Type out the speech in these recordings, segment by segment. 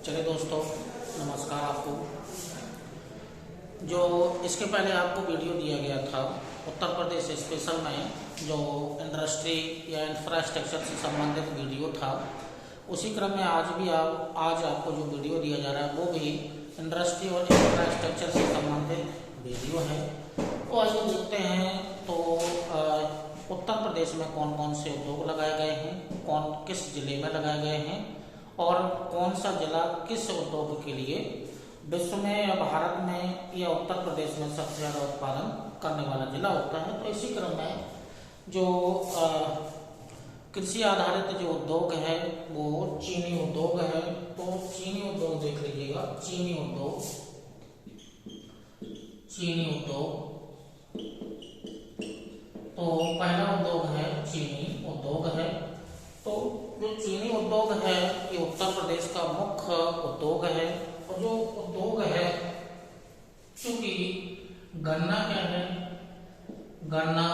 चलिए दोस्तों, नमस्कार। आपको जो इसके पहले आपको वीडियो दिया गया था उत्तर प्रदेश स्पेशल में, जो इंडस्ट्री या इंफ्रास्ट्रक्चर से संबंधित वीडियो था, उसी क्रम में आज आपको जो वीडियो दिया जा रहा है वो भी इंडस्ट्री और इंफ्रास्ट्रक्चर से संबंधित वीडियो है। तो आइए देखते हैं तो उत्तर प्रदेश में कौन कौन से उद्योग लगाए गए हैं, किस जिले में लगाए गए हैं और कौन सा जिला किस उद्योग के लिए विश्व में या भारत में या उत्तर प्रदेश में सबसे ज़्यादा उत्पादन करने वाला जिला होता है। तो इसी क्रम में जो कृषि आधारित जो उद्योग है वो चीनी उद्योग है। तो चीनी उद्योग देख लीजिएगा, चीनी उद्योग तो पहला उद्योग है चीनी उद्योग है। तो जो चीनी उद्योग है ये उत्तर प्रदेश का मुख्य उद्योग है। और जो उद्योग है, चूंकि गन्ना क्या है, गन्ना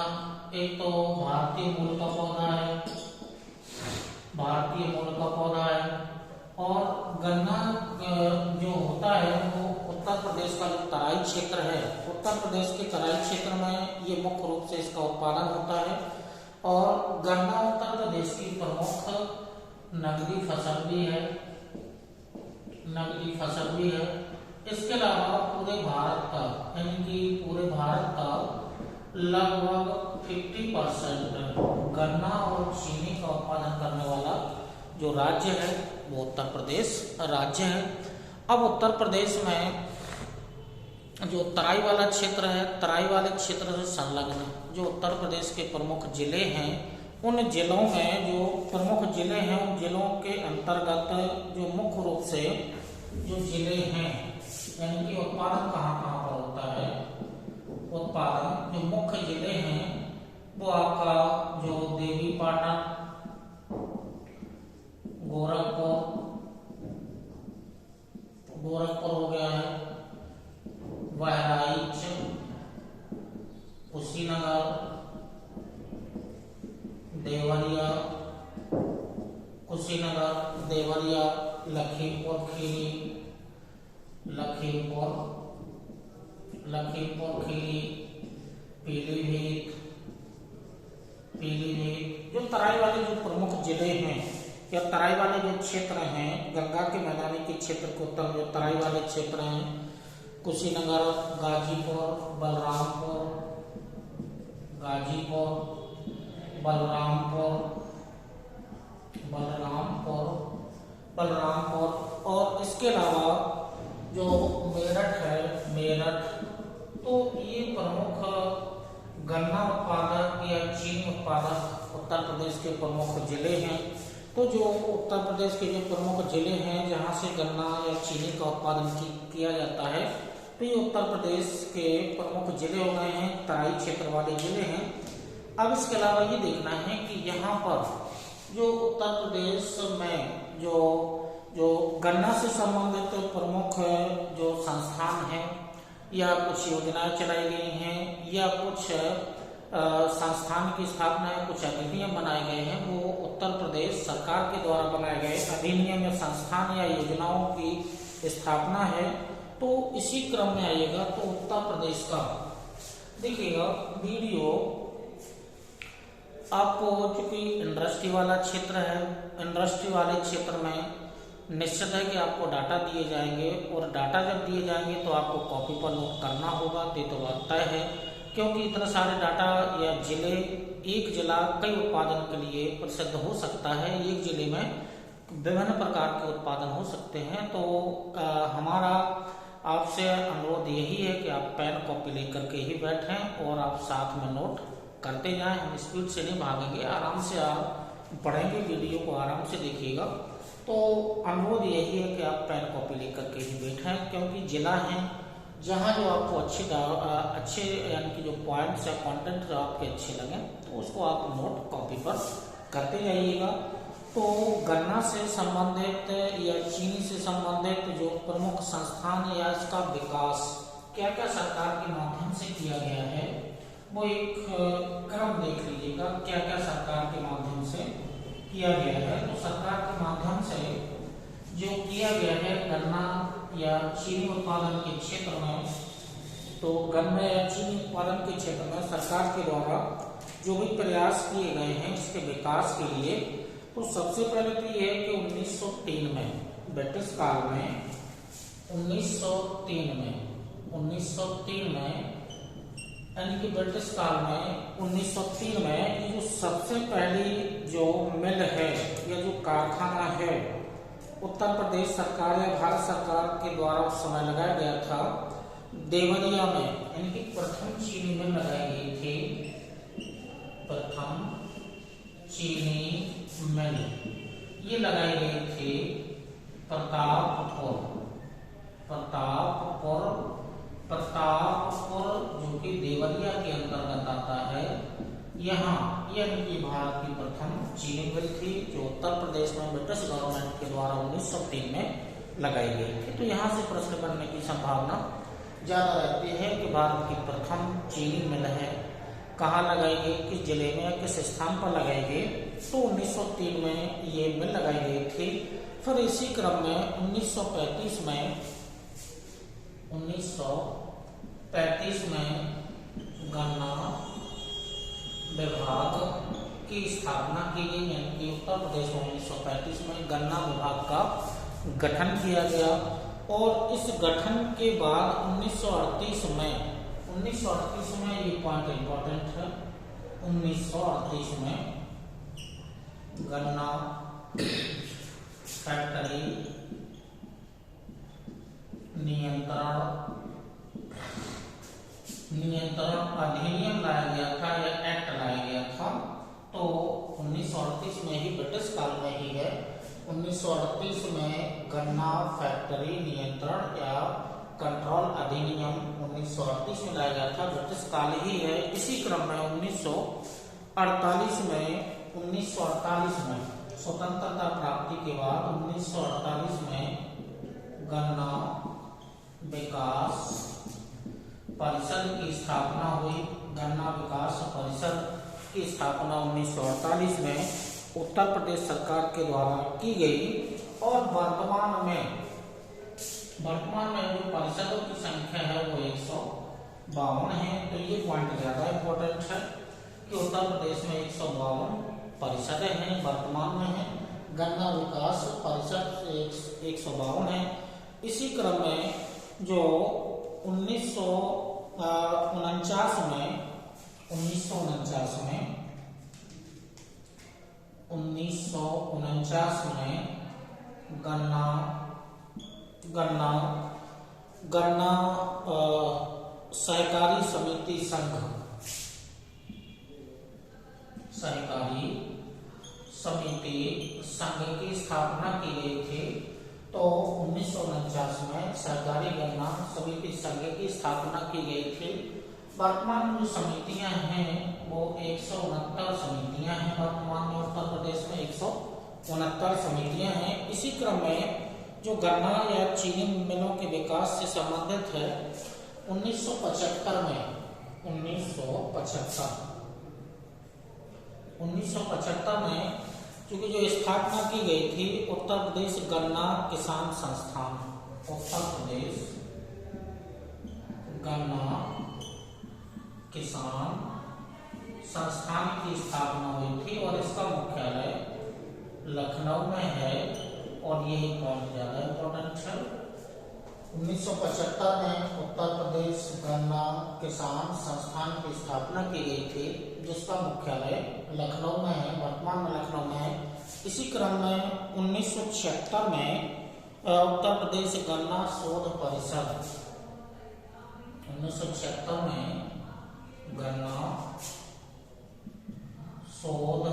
एक तो भारतीय मूल का पौधा है और गन्ना जो होता है वो उत्तर प्रदेश का जो तराई क्षेत्र है, उत्तर प्रदेश के तराई क्षेत्र में ये मुख्य रूप से इसका उत्पादन होता है। और गन्ना उत्तर प्रदेश की प्रमुख नगदी फसल भी है। इसके अलावा पूरे भारत का लगभग 50% गन्ना और चीनी का उत्पादन करने वाला जो राज्य है वो उत्तर प्रदेश राज्य है। अब उत्तर प्रदेश में जो तराई वाला क्षेत्र है, तराई वाले क्षेत्र से संलग्न जो उत्तर प्रदेश के प्रमुख जिले हैं, उन जिलों में जो प्रमुख जिले हैं उन जिलों के अंतर्गत जो मुख्य रूप से जो जिले हैं, यानी कि उत्पादन कहाँ पर होता है, उत्पादन जो मुख्य जिले हैं वो आपका जो देवीपाटन, गोरखपुर हो गया है, बहराइच, कुशीनगर, देवरिया, लखीमपुर खीरी, पीलीभीत। जो तराई वाले जो प्रमुख जिले हैं या तराई वाले जो क्षेत्र हैं, गंगा के मैदानी के क्षेत्र के उत्तर में जो तराई वाले क्षेत्र हैं, कुशीनगर, गाजीपुर, बलरामपुर और इसके अलावा जो मेरठ, तो ये प्रमुख गन्ना उत्पादक या चीनी उत्पादक उत्तर प्रदेश के प्रमुख जिले हैं। तो जो उत्तर प्रदेश के जो प्रमुख जिले हैं जहाँ से गन्ना या चीनी का उत्पादन किया जाता है, तो ये उत्तर प्रदेश के प्रमुख जिले हो गए हैं, तराई क्षेत्र वाले जिले हैं। अब इसके अलावा ये देखना है कि यहाँ पर जो उत्तर प्रदेश में जो गन्ना से संबंधित प्रमुख जो संस्थान हैं या कुछ योजनाएं चलाई गई हैं या कुछ संस्थान की स्थापना है, कुछ अधिनियम बनाए गए हैं, वो उत्तर प्रदेश सरकार के द्वारा बनाए गए अधिनियम या संस्थान या योजनाओं की स्थापना है। तो इसी क्रम में आइएगा तो उत्तर प्रदेश का देखिएगा वीडियो आपको, चूंकि इंडस्ट्री वाला क्षेत्र है, इंडस्ट्री वाले क्षेत्र में निश्चित है कि आपको डाटा दिए जाएंगे और डाटा जब दिए जाएंगे तो आपको कॉपी पर नोट करना होगा। तो बात तय है, क्योंकि इतने सारे डाटा या जिले, एक जिला कई उत्पादन के लिए प्रसिद्ध हो सकता है, एक जिले में विभिन्न प्रकार के उत्पादन हो सकते हैं। तो हमारा आपसे अनुरोध यही है कि आप पेन कॉपी लेकर के ही बैठें और आप साथ में नोट करते जाएं। हम स्पीड से नहीं भागेंगे, आराम से आप पढ़ेंगे, वीडियो को आराम से देखिएगा। तो अनुरोध यही है कि आप पेन कॉपी लेकर के ही बैठें, क्योंकि जिला हैं जहाँ जो आपको अच्छे यानी कि जो पॉइंट्स या कंटेंट जो आपके अच्छे लगें तो उसको आप नोट कॉपी पर करते जाइएगा। तो गन्ना से संबंधित या चीनी से संबंधित जो प्रमुख संस्थान या इसका विकास क्या क्या सरकार के माध्यम से किया गया है, वो एक क्रम देख लीजिएगा, क्या क्या सरकार के माध्यम से किया गया है। तो सरकार के माध्यम से जो किया गया है या चीनी उत्पादन के क्षेत्र में, तो गन्ना या चीनी उत्पादन के क्षेत्र में सरकार के द्वारा जो भी प्रयास किए गए हैं इसके विकास के लिए, तो सबसे पहले तो ये है कि 1903 में ब्रिटिश काल में 1903 में यानी कि ब्रिटिश काल में 1903 में ये जो सबसे पहली जो मिल है या जो कारखाना है उत्तर प्रदेश सरकार या भारत सरकार के द्वारा उस समय लगाया गया था देवरिया में, यानी कि प्रथम चीनी मिल लगाई गई थी, प्रथम चीनी मिल ये लगाई गई थी प्रतापपुर जो कि देवरिया के अंतर्गत आता है। यहाँ यानी कि भारत की प्रथम चीनी मिल थी जो उत्तर प्रदेश में ब्रिटिश गवर्नमेंट के द्वारा 1903 में लगाई गई थी। तो यहाँ से प्रश्न बनने की संभावना ज्यादा रहती है कि भारत की प्रथम चीनी मिल है, कहाँ लगाई गई, किस जिले में या किस स्थान पर लगाई गई, तो 1903 में ये मिल लगाई गई थी। फिर इसी क्रम में 1935 में गन्ना विभाग की स्थापना की गई, यानी कि उत्तर प्रदेश में 1935 में गन्ना विभाग का गठन किया गया। और इस गठन के बाद 1938 में ये पॉइंट इंपॉर्टेंट है, 1938 में गन्ना फैक्ट्री नियंत्रण अधिनियम लाया गया था या एक्ट लाया गया था। तो 1938 में ही, ब्रिटिश काल में ही है, 1938 में गन्ना फैक्ट्री नियंत्रण या कंट्रोल अधिनियम 1938 में लाया गया था, ब्रिटिश काल ही है। इसी क्रम में 1948 में स्वतंत्रता प्राप्ति के बाद 1948 में गन्ना विकास परिषद की स्थापना हुई। गन्ना विकास परिषद की स्थापना 1948 में उत्तर प्रदेश सरकार के द्वारा की गई। और वर्तमान में जो परिषदों की संख्या है वो 152 है। तो ये पॉइंट ज्यादा इंपॉर्टेंट है कि उत्तर प्रदेश में 152 परिषदें हैं, वर्तमान में है। गन्ना विकास परिषद 152 है। इसी क्रम में जो 1949 में गन्ना सहकारी समिति संघ की स्थापना की गई थी। तो 1949 में सहकारी गन्ना समिति संघ की स्थापना की गई थी। वर्तमान में जो समितियां हैं वो 169 समितियां हैं। वर्तमान में उत्तर प्रदेश में 169 समितियां हैं। इसी क्रम में जो गन्ना या चीनी मिलों के विकास से संबंधित है, 1975 में क्योंकि जो स्थापना की गई थी उत्तर प्रदेश गन्ना किसान संस्थान, उत्तर प्रदेश गन्ना किसान संस्थान की स्थापना हुई थी और इसका मुख्यालय लखनऊ में है। और यही पॉइंट ज्यादा इंपॉर्टेंट है। 1975 में उत्तर प्रदेश गन्ना किसान संस्थान की स्थापना की गई थी जिसका मुख्यालय लखनऊ में है, वर्तमान में लखनऊ में है। इसी क्रम में 1976 में उत्तर प्रदेश गन्ना शोध परिषद, 1976 में गन्ना शोध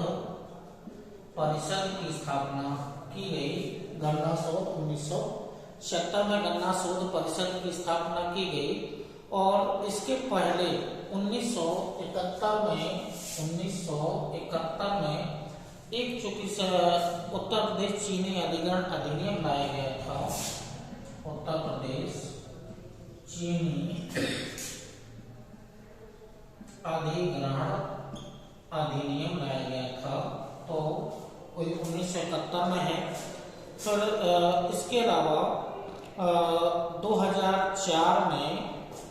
परिषद की स्थापना की गई। गन्ना शोध 1976 में गन्ना शोध परिषद की स्थापना की गई। और इसके पहले 1971 में एक चूंकि उत्तर प्रदेश चीनी अधिनियम लाया गया था। उत्तर प्रदेश चीनी अधिनियम लाया गया था, तो 1971 में है। फिर इसके अलावा 2004 में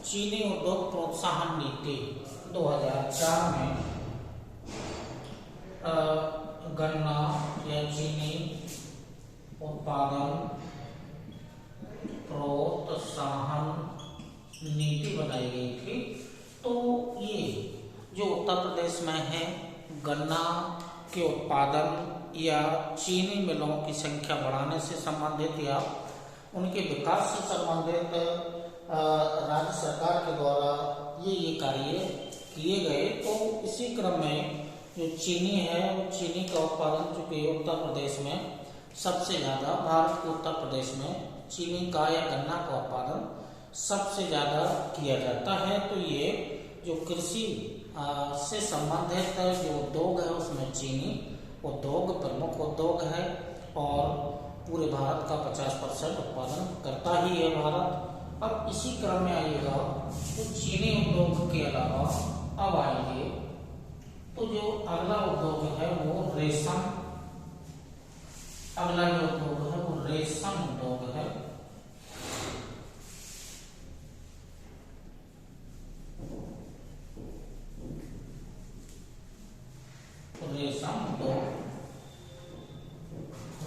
चीनी उद्योग प्रोत्साहन नीति 2004 में गन्ना या चीनी उत्पादन प्रोत्साहन नीति बनाई गई थी। तो ये जो उत्तर प्रदेश में है गन्ना के उत्पादन या चीनी मिलों की संख्या बढ़ाने से संबंधित या उनके विकास से संबंधित राज्य सरकार के द्वारा ये कार्य किए गए। तो इसी क्रम में जो चीनी है वो चीनी का उत्पादन चूंकि उत्तर प्रदेश में सबसे ज़्यादा, भारत के उत्तर प्रदेश में चीनी का या गन्ना का उत्पादन सबसे ज़्यादा किया जाता है। तो ये जो कृषि से संबंधित जो उद्योग है उसमें चीनी उद्योग प्रमुख उद्योग है और पूरे भारत का 50% उत्पादन करता ही है भारत। अब इसी क्रम में आइएगा तो चीनी उद्योग के अलावा अब आएंगे तो जो अगला उद्योग है वो रेशम, अगला जो उद्योग है वो रेशम उद्योग है।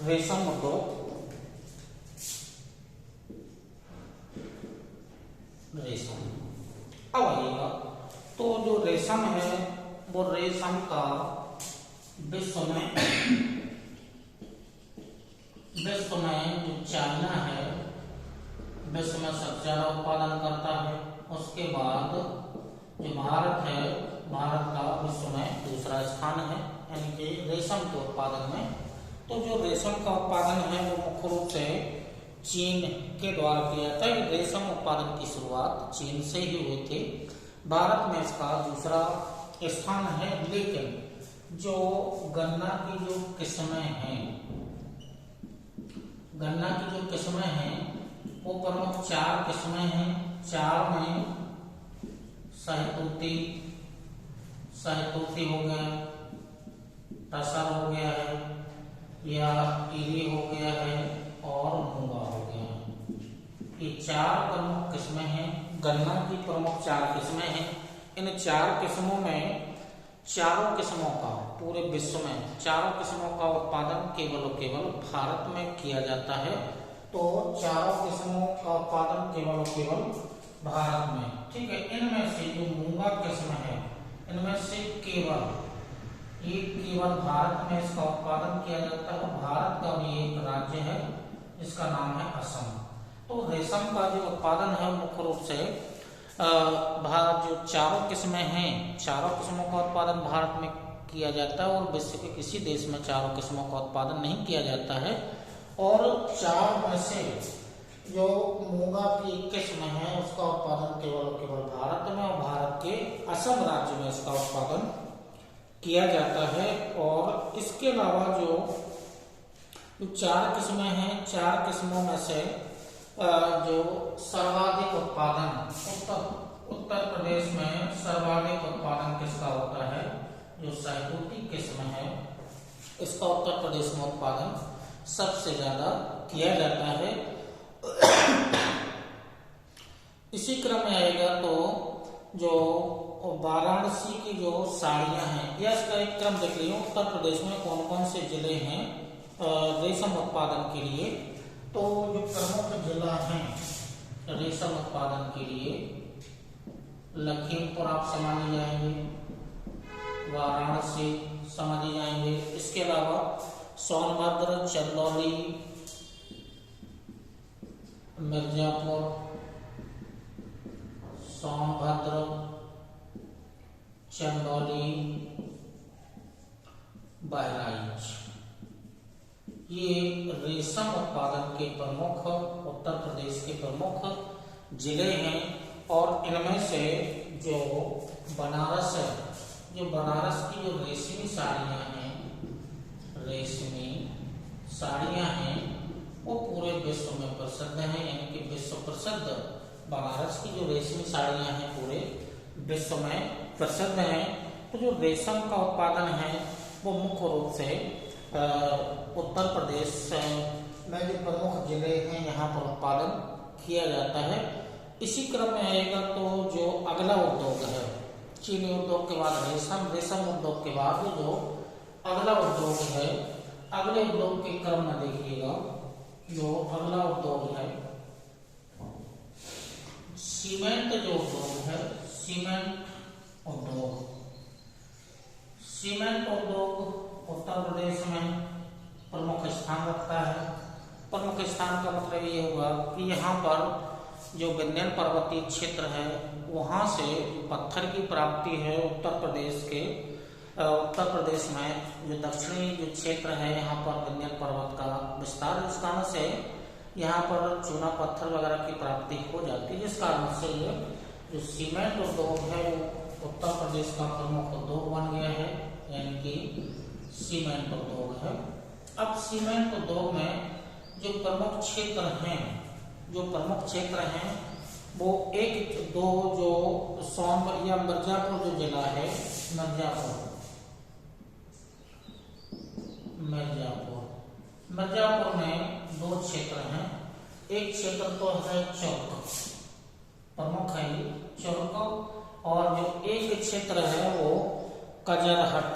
रेशम उद्योग रेशम अब आइएगा तो जो रेशम है वो रेशम का विश्व में जो चाइना है विश्व में सबसे ज्यादा उत्पादन करता है। उसके बाद जो भारत है, भारत का विश्व में दूसरा स्थान है यानी कि रेशम के उत्पादन में। तो जो रेशम का उत्पादन है वो मुख्य रूप से चीन के द्वारा किया जाता है। रेशम उत्पादन की शुरुआत चीन से ही हुई थी। भारत में इसका दूसरा स्थान है। लेकिन जो गन्ना की जो किस्में हैं, गन्ना की जो किस्में हैं वो प्रमुख 4 किस्में हैं। 4 में सहतूती हो गया, टसर हो गया है या इरी हो गया है और मूंगा हो गया है। ये 4 प्रमुख किस्में हैं। गन्ना की प्रमुख 4 किस्में हैं। इन 4 किस्मों में चारों किस्मों का पूरे विश्व में चारों किस्मों का उत्पादन केवल भारत में किया जाता है। तो चारों किस्मों का उत्पादन केवल भारत में, ठीक है। इनमें से जो मूंगा किस्म है इनमें से केवल भारत में इसका उत्पादन किया जाता है। भारत का भी एक राज्य है जिसका नाम है असम। तो रेशम का जो उत्पादन है मुख्य रूप से जो चारों किस्में हैं, चारों किस्मों का उत्पादन भारत में किया जाता है और विश्व के किसी देश में चारों किस्मों का उत्पादन नहीं किया जाता है। और 4 में से जो मूंगा की किस्म है उसका उत्पादन केवल भारत में और भारत के असम राज्य में इसका उत्पादन किया जाता है। और इसके अलावा जो 4 किस्में हैं, 4 किस्मों में से जो सर्वाधिक उत्पादन उत्तर प्रदेश में सर्वाधिक उत्पादन किसका होता है, जो सहतूती किस्म है इसका उत्तर प्रदेश में उत्पादन सबसे ज्यादा किया जाता है। इसी क्रम में आएगा तो जो वाराणसी की जो साड़ियां हैं या इसका एक क्रम देख लीजिए उत्तर प्रदेश में कौन कौन से जिले हैं रेशम उत्पादन के लिए। तो जो प्रमुख जिला है रेशम उत्पादन के लिए लखीमपुर आप समझ जाएंगे, वाराणसी समझ जाएंगे। इसके अलावा सोनभद्र, चंदौली, मिर्जापुर, सोनभद्र, चंदौली, बहराइच, ये रेशम उत्पादन के प्रमुख उत्तर प्रदेश के प्रमुख जिले हैं। और इनमें से जो बनारस है, जो बनारस की जो रेशमी साड़ियाँ हैं वो पूरे विश्व में प्रसिद्ध हैं, यानी कि विश्व प्रसिद्ध बनारस की जो रेशमी साड़ियाँ हैं पूरे विश्व में प्रसिद्ध हैं। तो जो रेशम का उत्पादन है वो मुख्य रूप से उत्तर प्रदेश में जो प्रमुख जिले हैं यहाँ पर उत्पादन किया जाता है। इसी क्रम में आएगा तो जो अगला उद्योग है, चीनी उद्योग के बाद रेशम उद्योग के बाद जो अगला उद्योग है, अगले उद्योग के क्रम में देखिएगा जो अगला उद्योग है सीमेंट जो उद्योग है, सीमेंट उद्योग उत्तर प्रदेश में प्रमुख स्थान रखता है। प्रमुख स्थान का मतलब ये हुआ कि यहाँ पर जो विंध्य पर्वतीय क्षेत्र है वहाँ से पत्थर की प्राप्ति है। उत्तर प्रदेश में जो दक्षिणी जो क्षेत्र है यहाँ पर विंध्य पर्वत का विस्तार, इस कारण से यहाँ पर चूना पत्थर वगैरह की प्राप्ति हो जाती है, जिस कारण से ये जो सीमेंट उद्योग है वो उत्तर प्रदेश का प्रमुख उद्योग बन गया है, यानी कि सीमेंट उद्योग है। अब सीमेंट उद्योग में जो प्रमुख क्षेत्र हैं वो एक दो जो सोनभद्र या मिर्जापुर जो जिला है, मिर्जापुर में दो क्षेत्र हैं। एक क्षेत्र तो है चौक, प्रमुख है चौक, और जो एक क्षेत्र है वो कजरहट,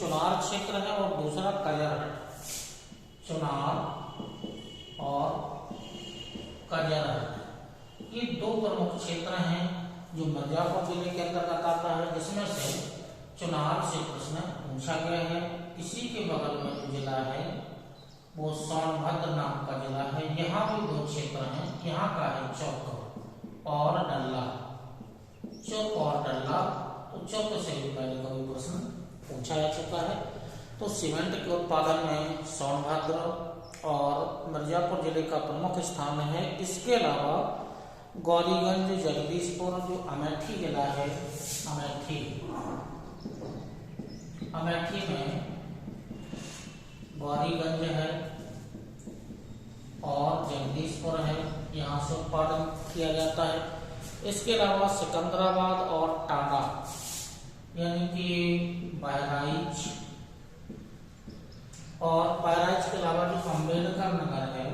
चुनार क्षेत्र है, और दूसरा कजरहट, चुनार और कजरहट, ये दो प्रमुख क्षेत्र हैं जो मिर्जापुर जिले के अंतर्गत आता है, जिसमें से चुनार से प्रश्न पूछा गया है। इसी के बगल में जो जिला है वो सोनभद्र नाम का जिला है। यहाँ भी दो क्षेत्र हैं, यहाँ का है चौक और डल्ला, तो चौक से भी पहले कभी प्रश्न पूछा जा चुका है। तो सीमेंट के उत्पादन में सोनभद्र और मिर्जापुर जिले का प्रमुख स्थान है। इसके अलावा गौरीगंज, जगदीशपुर जो अमेठी जिला है, अमेठी में गौरीगंज है और जगदीशपुर है, यहाँ से उत्पादन किया जाता है। इसके अलावा सिकंदराबाद और टांडा यानी कि बहराइच, और बहराइच के अलावा जो अम्बेडकर नगर है,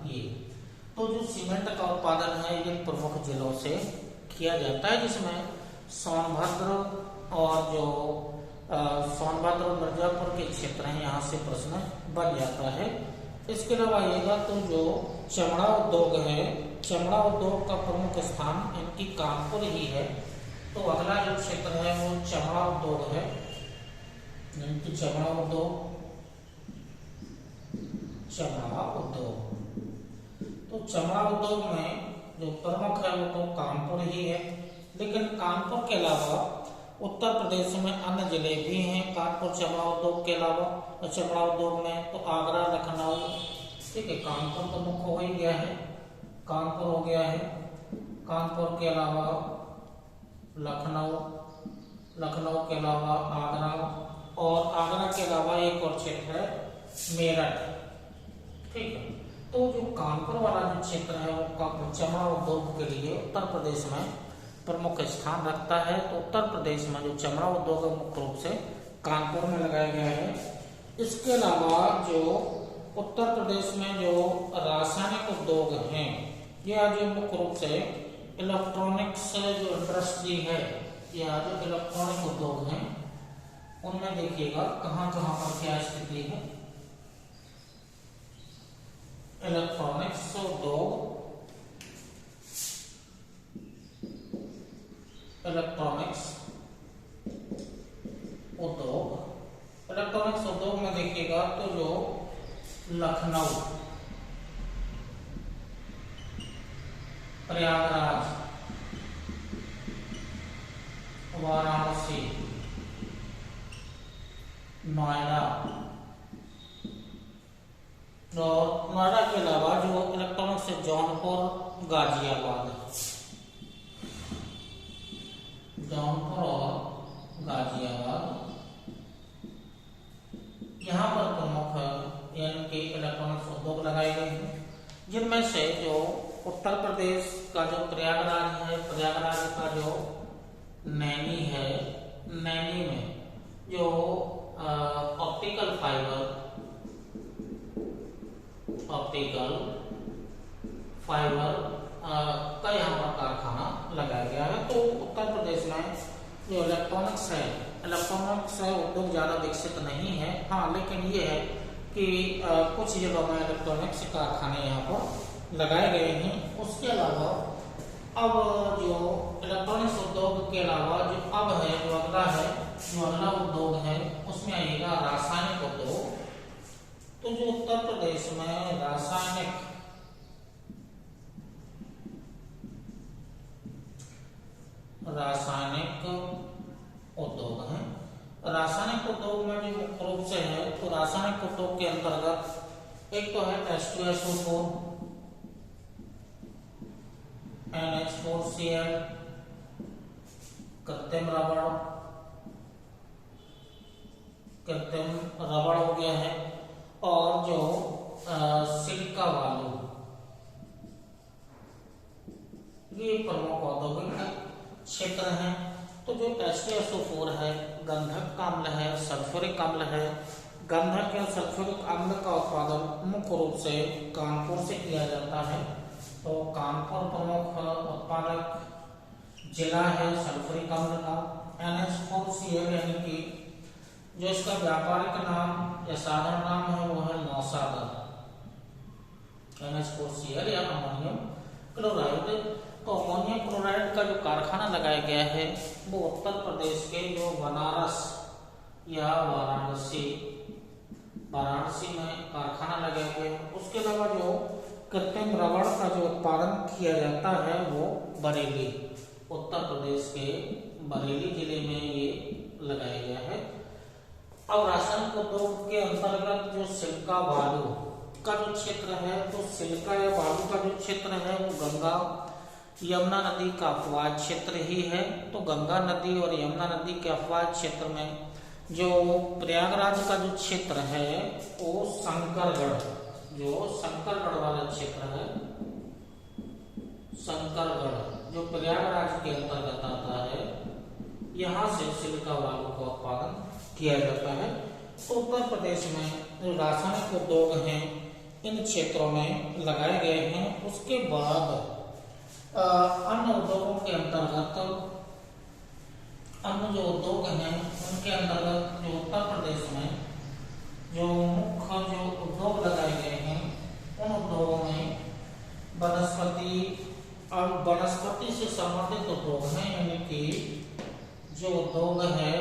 ये तो जो सीमेंट का उत्पादन है ये प्रमुख जिलों से किया जाता है, जिसमें सोनभद्र और मिर्जापुर के क्षेत्र हैं, यहाँ से प्रश्न बन जाता है। इसके अलावा आएगा तो जो चमड़ा उद्योग है, चमड़ा उद्योग का प्रमुख स्थान इनकी कानपुर ही है। तो अगला जो क्षेत्र है वो चमड़ा उद्योग है, इनकी चमड़ा उद्योग। तो चमड़ा उद्योग में जो प्रमुख है वो तो कानपुर ही है, लेकिन कानपुर के अलावा उत्तर प्रदेश में अन्य जिले भी हैं कानपुर चमड़ा उद्योग के अलावा। चमड़ा उद्योग में तो आगरा, लखनऊ, ठीक है, कानपुर तो मुख्य हो ही गया है, कानपुर हो गया है। कानपुर के अलावा लखनऊ के अलावा आगरा, और आगरा के अलावा एक और क्षेत्र है मेरठ, ठीक है। तो जो कानपुर वाला जो क्षेत्र है वो चमड़ा उद्योग के लिए उत्तर प्रदेश में प्रमुख स्थान रखता है। तो उत्तर प्रदेश में जो चमड़ा उद्योग है मुख्य रूप से कानपुर में लगाया गया है। इसके अलावा जो उत्तर प्रदेश में जो रासायनिक उद्योग हैं या जो मुख्य रूप से इलेक्ट्रॉनिक्स जो इंडस्ट्री है या जो इलेक्ट्रॉनिक उद्योग हैं उनमें देखिएगा कहाँ कहाँ पर क्या स्थिति है। इलेक्ट्रॉनिक्स उद्योग, इलेक्ट्रॉनिक्स उद्योग में देखिएगा तो जो लखनऊ, प्रयागराज, वाराणसी, नोएडा, और नोएडा के अलावा जो इलेक्ट्रॉनिक्स से जौनपुर, गाजियाबाद, और गाजियाबाद, यहाँ पर प्रमुख यानी कि इलेक्ट्रॉनिक्स उद्योग लगाए गए हैं, जिनमें से जो उत्तर प्रदेश का जो प्रयागराज है, प्रयागराज का जो नैनी है, नैनी में जो ऑप्टिकल फाइबर का यहाँ पर कारखाना लगाया गया है। तो उत्तर प्रदेश में जो इलेक्ट्रॉनिक्स है उद्योग ज़्यादा विकसित नहीं है। हाँ, लेकिन ये है कि कुछ जगहों में इलेक्ट्रॉनिक्स कारखाने यहाँ पर लगाए गए हैं। उसके अलावा अब जो इलेक्ट्रॉनिक्स उद्योग के अलावा जो अब है जो अगला उद्योग है उसमें आएगा रासायनिक उद्योग। तो जो उत्तर प्रदेश में रासायनिक उद्योग है, रासायनिक उद्योग में जो मुख्य रूप से है तो रासायनिक उद्योग के अंतर्गत एक तो है H2SO4, NH4Cl, कृत्रिम रबड़ हो गया है, और जो सिलिका वालू, ये प्रमुख औद्योगिक क्षेत्र हैं। तो जो H2SO4 है, गंधक अम्ल है, सल्फ्यूरिक अम्ल है। गंधक या सल्फ्यूरिक अम्ल का उत्पादन मुख्य रूप से कानपुर से किया जाता है। तो कानपुर प्रमुख उत्पादक जिला है सल्फ्यूरिक अम्ल का। NH4Cl यानी कि जो इसका व्यापारिक नाम या साधारण नाम है वो है मौसागर। NH4Cl या अमोनियम क्लोराइड। तो अमोनियम क्लोराइड का जो कारखाना लगाया गया है वो उत्तर प्रदेश के जो बनारस या वाराणसी में कारखाना लगाया गया है। उसके अलावा जो कृत्रिम रबड़ का जो उत्पादन किया जाता है वो बरेली, उत्तर प्रदेश के बरेली जिले में ये लगाया गया है। अब रासायनिक उद्योग के अंतर्गत जो सिलिका बालू का जो क्षेत्र है, तो सिलिका या बालू का जो क्षेत्र है वो गंगा यमुना नदी का अपवाद क्षेत्र ही है। तो गंगा नदी और यमुना नदी के अपवाद क्षेत्र में जो प्रयागराज का जो क्षेत्र है वो शंकरगढ़ वाला क्षेत्र है, शंकरगढ़ जो प्रयागराज के अंतर्गत आता है, यहाँ से सिलिका बालू का उत्पादन किया जाता है। तो उत्तर प्रदेश में जो रासायनिक उद्योग हैं इन क्षेत्रों में लगाए गए हैं। उसके बाद अन्य उद्योगों के अंतर्गत अन्य जो उद्योग हैं उनके अंतर्गत जो उत्तर प्रदेश में जो मुख्य जो उद्योग लगाए गए हैं उन उद्योगों में वनस्पति से संबंधित उद्योग हैं। यानी कि जो उद्योग है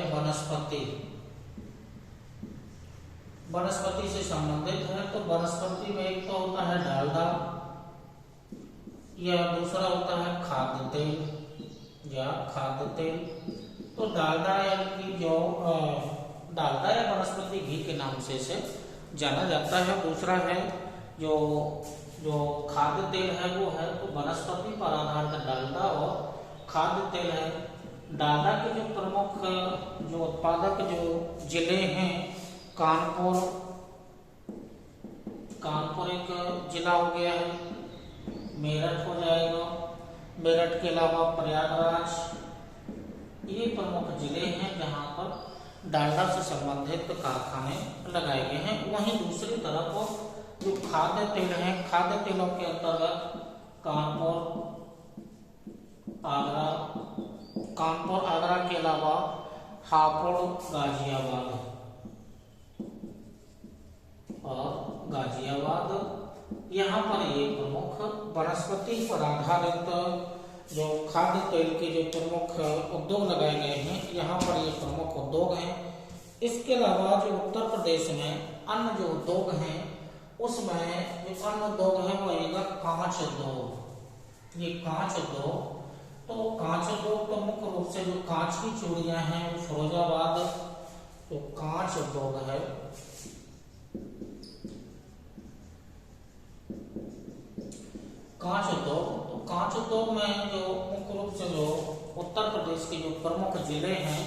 वनस्पति से संबंधित है। तो वनस्पति में एक तो होता है डालडा या दूसरा होता है खाद्य तेल। तो डालडा यानी कि जो डालडा या वनस्पति घी के नाम से इसे जाना जाता है। दूसरा है जो खाद्य तेल है वो है तो वनस्पति पर आधारित डालडा और खाद्य तेल है। डालडा के जो प्रमुख जो उत्पादक जो जिले हैं, कानपुर एक जिला हो गया है, मेरठ हो जाएगा, मेरठ के अलावा प्रयागराज, ये प्रमुख जिले हैं जहां पर डालडा से संबंधित कारखाने लगाए गए हैं। वहीं दूसरी तरफ जो खाद्य तेल है, खाद्य तेलों के अंतर्गत कानपुर आगरा के अलावा हापुड़ गाजियाबाद यहाँ पर ये प्रमुख वनस्पति पर आधारित जो खाद्य तेल के जो प्रमुख उद्योग लगाए गए हैं, यहाँ पर ये प्रमुख उद्योग हैं। इसके अलावा जो उत्तर प्रदेश में अन्य जो उद्योग हैं उसमें जो अन्य उद्योग है वो आएगा कांच उद्योग। ये कांच उद्योग, तो कांच उद्योग तो मुख्य रूप से जो कांच की चूड़ियां हैं वो फिरोजाबाद तो कांच उद्योग है। कांच उद्योग में जो मुख्य रूप से जो उत्तर प्रदेश के जो प्रमुख जिले हैं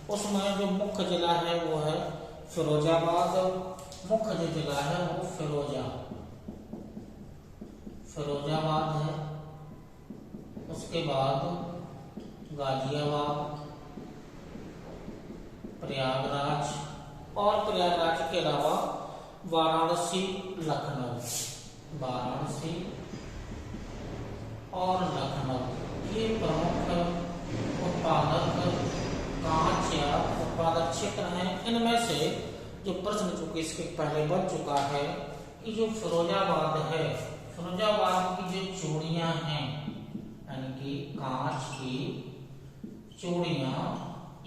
उसमें जो मुख्य जिला है वो है फिरोजाबाद। मुख्य जो जिला है वो फिरोजाबाद है। उसके बाद गाजियाबाद, प्रयागराज, और प्रयागराज के अलावा वाराणसी, लखनऊ, वाराणसी और लखनऊ ये प्रमुख उत्पादक कांच या उत्पादक क्षेत्र हैं। इनमें से जो प्रश्न चूंकि इसके पहले बन चुका है कि जो फिरोजाबाद है, फिरोजाबाद की जो चूड़ियां हैं यानी कि कांच की चूड़ियां,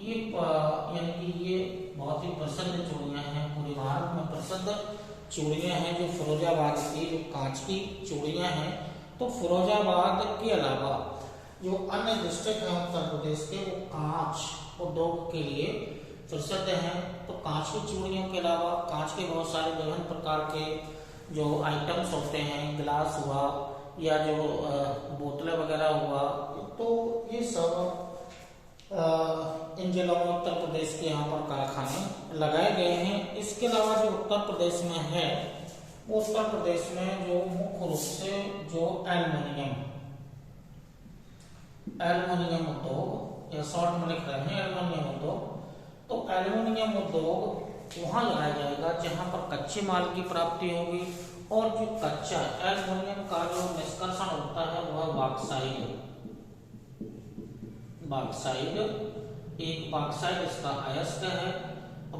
ये यानी कि ये बहुत ही प्रसिद्ध चूड़ियां हैं, पूरे भारत में प्रसिद्ध चूड़ियां हैं जो फिरोजाबाद की जो कांच की चूड़ियां हैं। तो फिरोजाबाद के अलावा जो अन्य डिस्ट्रिक्ट हैं उत्तर प्रदेश के वो कांच उद्योग के लिए प्रसिद्ध हैं। तो कांच की चूड़ियों के अलावा कांच के बहुत सारे विभिन्न प्रकार के जो आइटम्स होते हैं, गिलास हुआ या जो बोतलें वगैरह हुआ, तो ये सब इन जिलों में उत्तर प्रदेश के यहाँ पर कारखाने लगाए गए हैं। इसके अलावा जो उत्तर प्रदेश में है, वो उत्तर प्रदेश में जो मुख्य रूप से जो एल्युमिनियम उद्योग या शॉर्ट में लिख रहे हैं एल्युमिनियम उद्योग, तो एल्युमिनियम उद्योग वहां लगाया जाएगा जहां पर कच्चे माल की प्राप्ति होगी, और जो कच्चा एल्युमिनियम का जो निष्कर्षण होता है वह बॉक्साइड, एक बॉक्साइड इसका अयस्क है,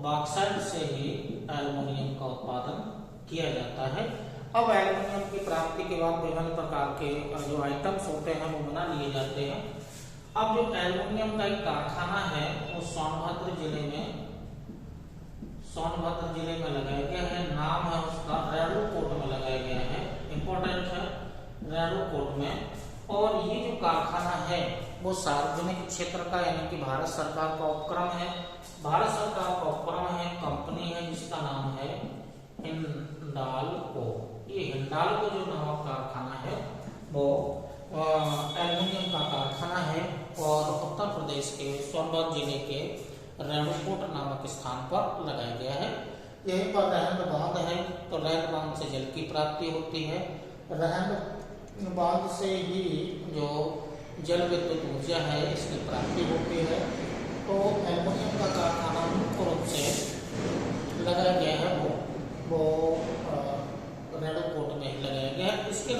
बॉक्साइड से ही एल्युमिनियम का उत्पादन किया जाता है। अब एल्युमिनियम की प्राप्ति के बाद विभिन्न प्रकार के जो आइटम्स होते हैं वो बना लिए जाते हैं। अब जो एल्युमिनियम का एक कारखाना है वो सोनभद्र जिले में लगाया गया है। नाम है उसका रेणुकूट में लगाया गया है, इंपॉर्टेंट है, रेणुकूट में। और ये जो कारखाना है वो सार्वजनिक क्षेत्र का यानी कि भारत सरकार का उपक्रम है। भारत सरकार का उपक्रम है, कंपनी है जिसका नाम है हिंडाल्को। ये हिंडाल्को जो नामक कारखाना है वो एल्युमिनियम का कारखाना है और उत्तर प्रदेश के सोनभद्र जिले के रेणुकूट नामक स्थान पर लगाया गया है। यहीं पर रहंद बांध है, तो रहंद बांध से जल की प्राप्ति होती है। रहंद बांध से ही जो जल विद्युत ऊर्जा है इसकी प्राप्ति होती है। तो एल्युमिनियम का कारखाना मुख्य रूप से लगाया गया है वो रेणुकूट में लगाया गया है। इसके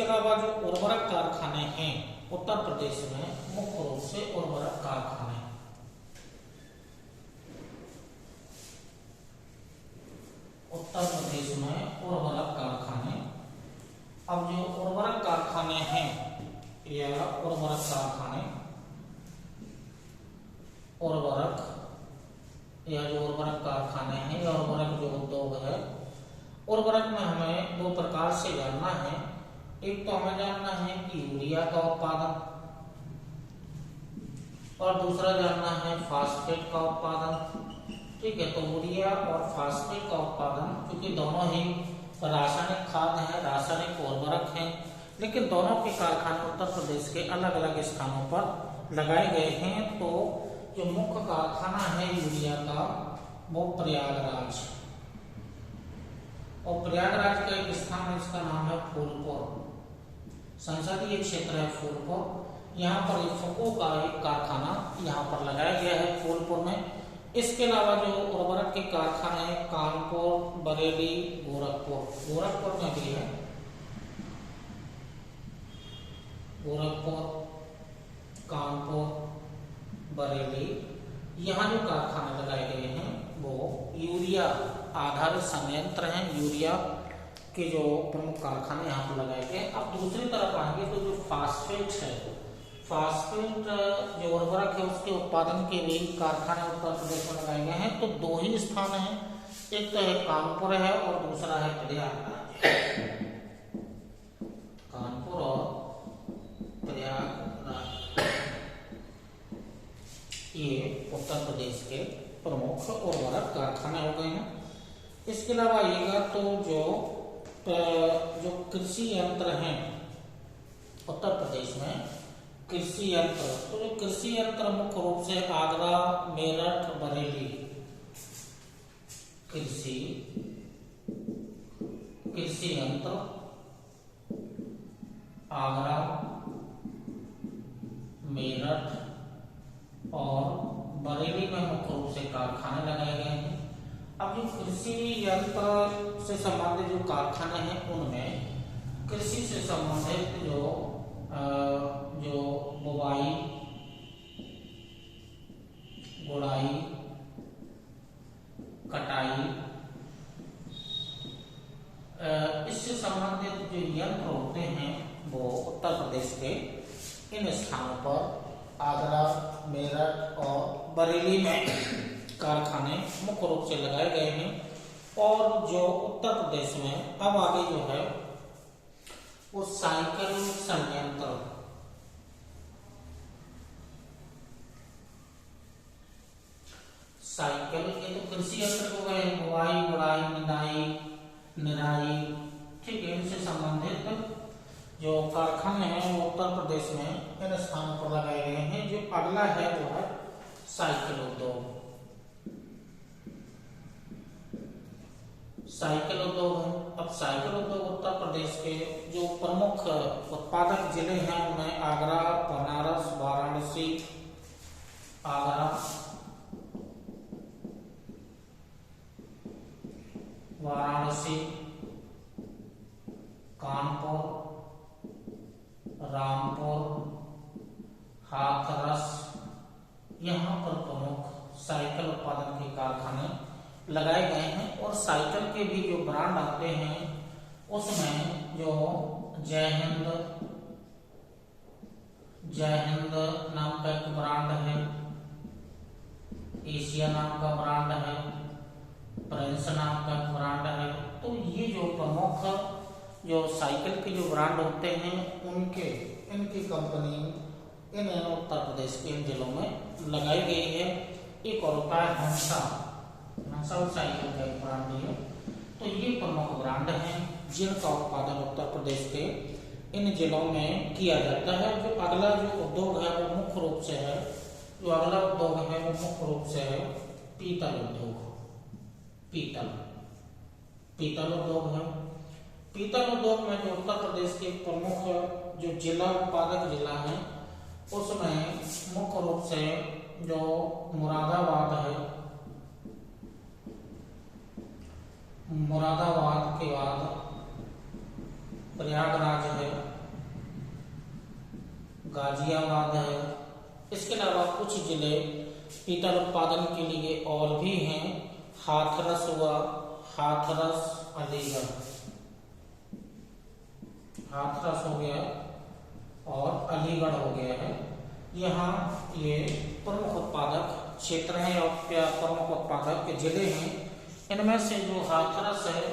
अलावा जो उर्वरक कारखाने हैं उत्तर प्रदेश में, मुख्य रूप से उर्वरक कारखाने, उत्तर प्रदेश में उर्वरक कारखाने। अब जो उर्वरक कारखाने हैं या उर्वरक कारखाने हैं या उर्वरक जो उद्योग है, उर्वरक में हमें दो प्रकार से जानना है। एक तो हमें जानना है कि यूरिया का उत्पादन, और दूसरा जानना है फास्फेट का उत्पादन। ठीक है, तो यूरिया और फास्फेट का उत्पादन, क्योंकि दोनों ही रासायनिक खाद हैं, रासायनिक उर्वरक हैं, लेकिन दोनों के कारखाने उत्तर प्रदेश के अलग अलग स्थानों पर लगाए गए हैं। तो जो मुख्य कारखाना है यूरिया का वो प्रयागराज, और प्रयागराज का एक स्थान है इसका नाम है फूलपुर, संसदीय क्षेत्र है फूलपुर। यहाँ पर इफ्को का एक कारखाना यहाँ पर लगाया गया है फूलपुर में। इसके अलावा जो उर्वरक के कारखाने हैं कानपुर, बरेली, गोरखपुर में भी है, गोरखपुर, कानपुर, बरेली, यहाँ जो कारखाने लगाए गए हैं वो यूरिया आधारित संयंत्र हैं। यूरिया के जो प्रमुख कारखाने यहाँ पर लगाए गए। अब दूसरी तरफ आएंगे तो जो फास्फेट है, फास्फेट जो उर्वरक है उसके उत्पादन के लिए कारखाने उत्तर प्रदेश में लगाए गए हैं। तो दो ही स्थान हैं, एक तो है कानपुर है और दूसरा है प्रयागराज। कानपुर और प्रयागराज ये उत्तर प्रदेश के प्रमुख उर्वरक कारखाने हो गए हैं। इसके अलावा आइएगा तो जो कृषि यंत्र हैं उत्तर प्रदेश में, कृषि यंत्र, तो जो कृषि यंत्र मुख्य रूप से आगरा, मेरठ, बरेली, कृषि यंत्र आगरा, मेरठ और बरेली में मुख्य रूप से कारखाने लगाए गए हैं। अब जो कृषि यंत्र से संबंधित जो कारखाने हैं उनमें कृषि से संबंधित जो बुवाई, गुड़ाई, कटाई, इससे संबंधित जो यंत्र होते हैं वो उत्तर प्रदेश के इन स्थानों पर आगरा, मेरठ और बरेली में कारखाने मुख्य रूप से लगाए गए हैं। और जो उत्तर प्रदेश में अब आगे जो है वो साइकिल संयंत्र, साइकिल ये तो कृषि यंत्र हो गए, बुवाई, गुड़ाई, निदाई, निराई, ठीक है, इनसे संबंधित जो कारखाने हैं वो उत्तर प्रदेश में इन स्थानों पर लगाए गए हैं। जो अगला है वो है साइकिल उद्योग। साइकिल उद्योग है। अब साइकिल उद्योग उत्तर प्रदेश के जो प्रमुख उत्पादक जिले हैं उनमें आगरा, बनारस, वाराणसी, आगरा, वाराणसी, कानपुर, रामपुर, हाथरस, यहाँ पर प्रमुख साइकिल उत्पादन के कारखाने लगाए गए हैं। और साइकिल के भी जो ब्रांड आते हैं उसमें जो जय हिंद नाम का एक ब्रांड है, एशिया नाम का ब्रांड है, प्रिंस नाम का एक ब्रांड है। तो ये जो प्रमुख जो साइकिल के जो ब्रांड होते हैं इनकी कंपनी इन उत्तर प्रदेश के इन जिलों में लगाई गई है। एक और होता है हंसा साइकिल का एक ब्रांड है। तो ये प्रमुख ब्रांड हैं जिनका उत्पादन उत्तर प्रदेश के इन जिलों में किया जाता है। जो अगला जो उद्योग है वो मुख्य रूप से है पीतल उद्योग। पीतल उद्योग है। पीतल उद्योग में जो उत्तर प्रदेश के प्रमुख जो जिला उत्पादक जिला है उसमें मुख्य रूप से जो मुरादाबाद है, मुरादाबाद के बाद प्रयागराज है, गाजियाबाद है। इसके अलावा कुछ जिले पीतल उत्पादन के लिए और भी हैं। हाथरस हुआ, हाथरस अलीगढ़, हाथरस हो गया और अलीगढ़ हो गया है। यहाँ ये प्रमुख उत्पादक क्षेत्र हैं और प्रमुख उत्पादक के जिले हैं। इनमें से जो हाथरस है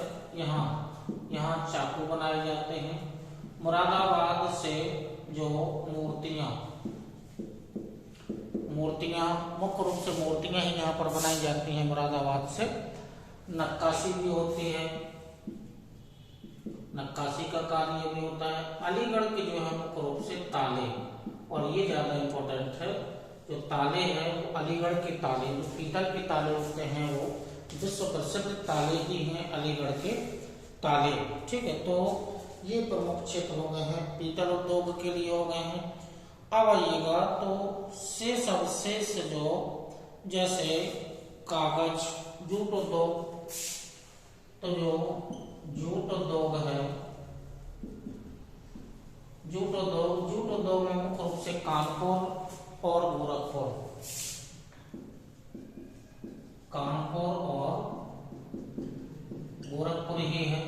यहाँ चाकू बनाए जाते हैं। मुरादाबाद से जो मूर्तियां मुख्य रूप से मूर्तियां ही यहाँ पर बनाई जाती हैं। मुरादाबाद से नक्काशी भी होती है, नक्काशी का कार्य भी होता है। अलीगढ़ के जो है मुख्य रूप से ताले, और ये ज्यादा इम्पोर्टेंट है, जो ताले हैं वो अलीगढ़ के ताले, जो पीतल के ताले होते हैं वो विश्व प्रसिद्ध ताले ही हैं, अलीगढ़ के ताले। ठीक है, तो ये प्रमुख क्षेत्र हो गए हैं, पीतल उद्योग के लिए हो गए हैं। अब आइएगा तो शेष अवशेष जो जैसे कागज, जूट उद्योग, तो जो जूट उद्योग है, जूट उद्योग में मुख्य रूप से कानपुर और गोरखपुर ही है।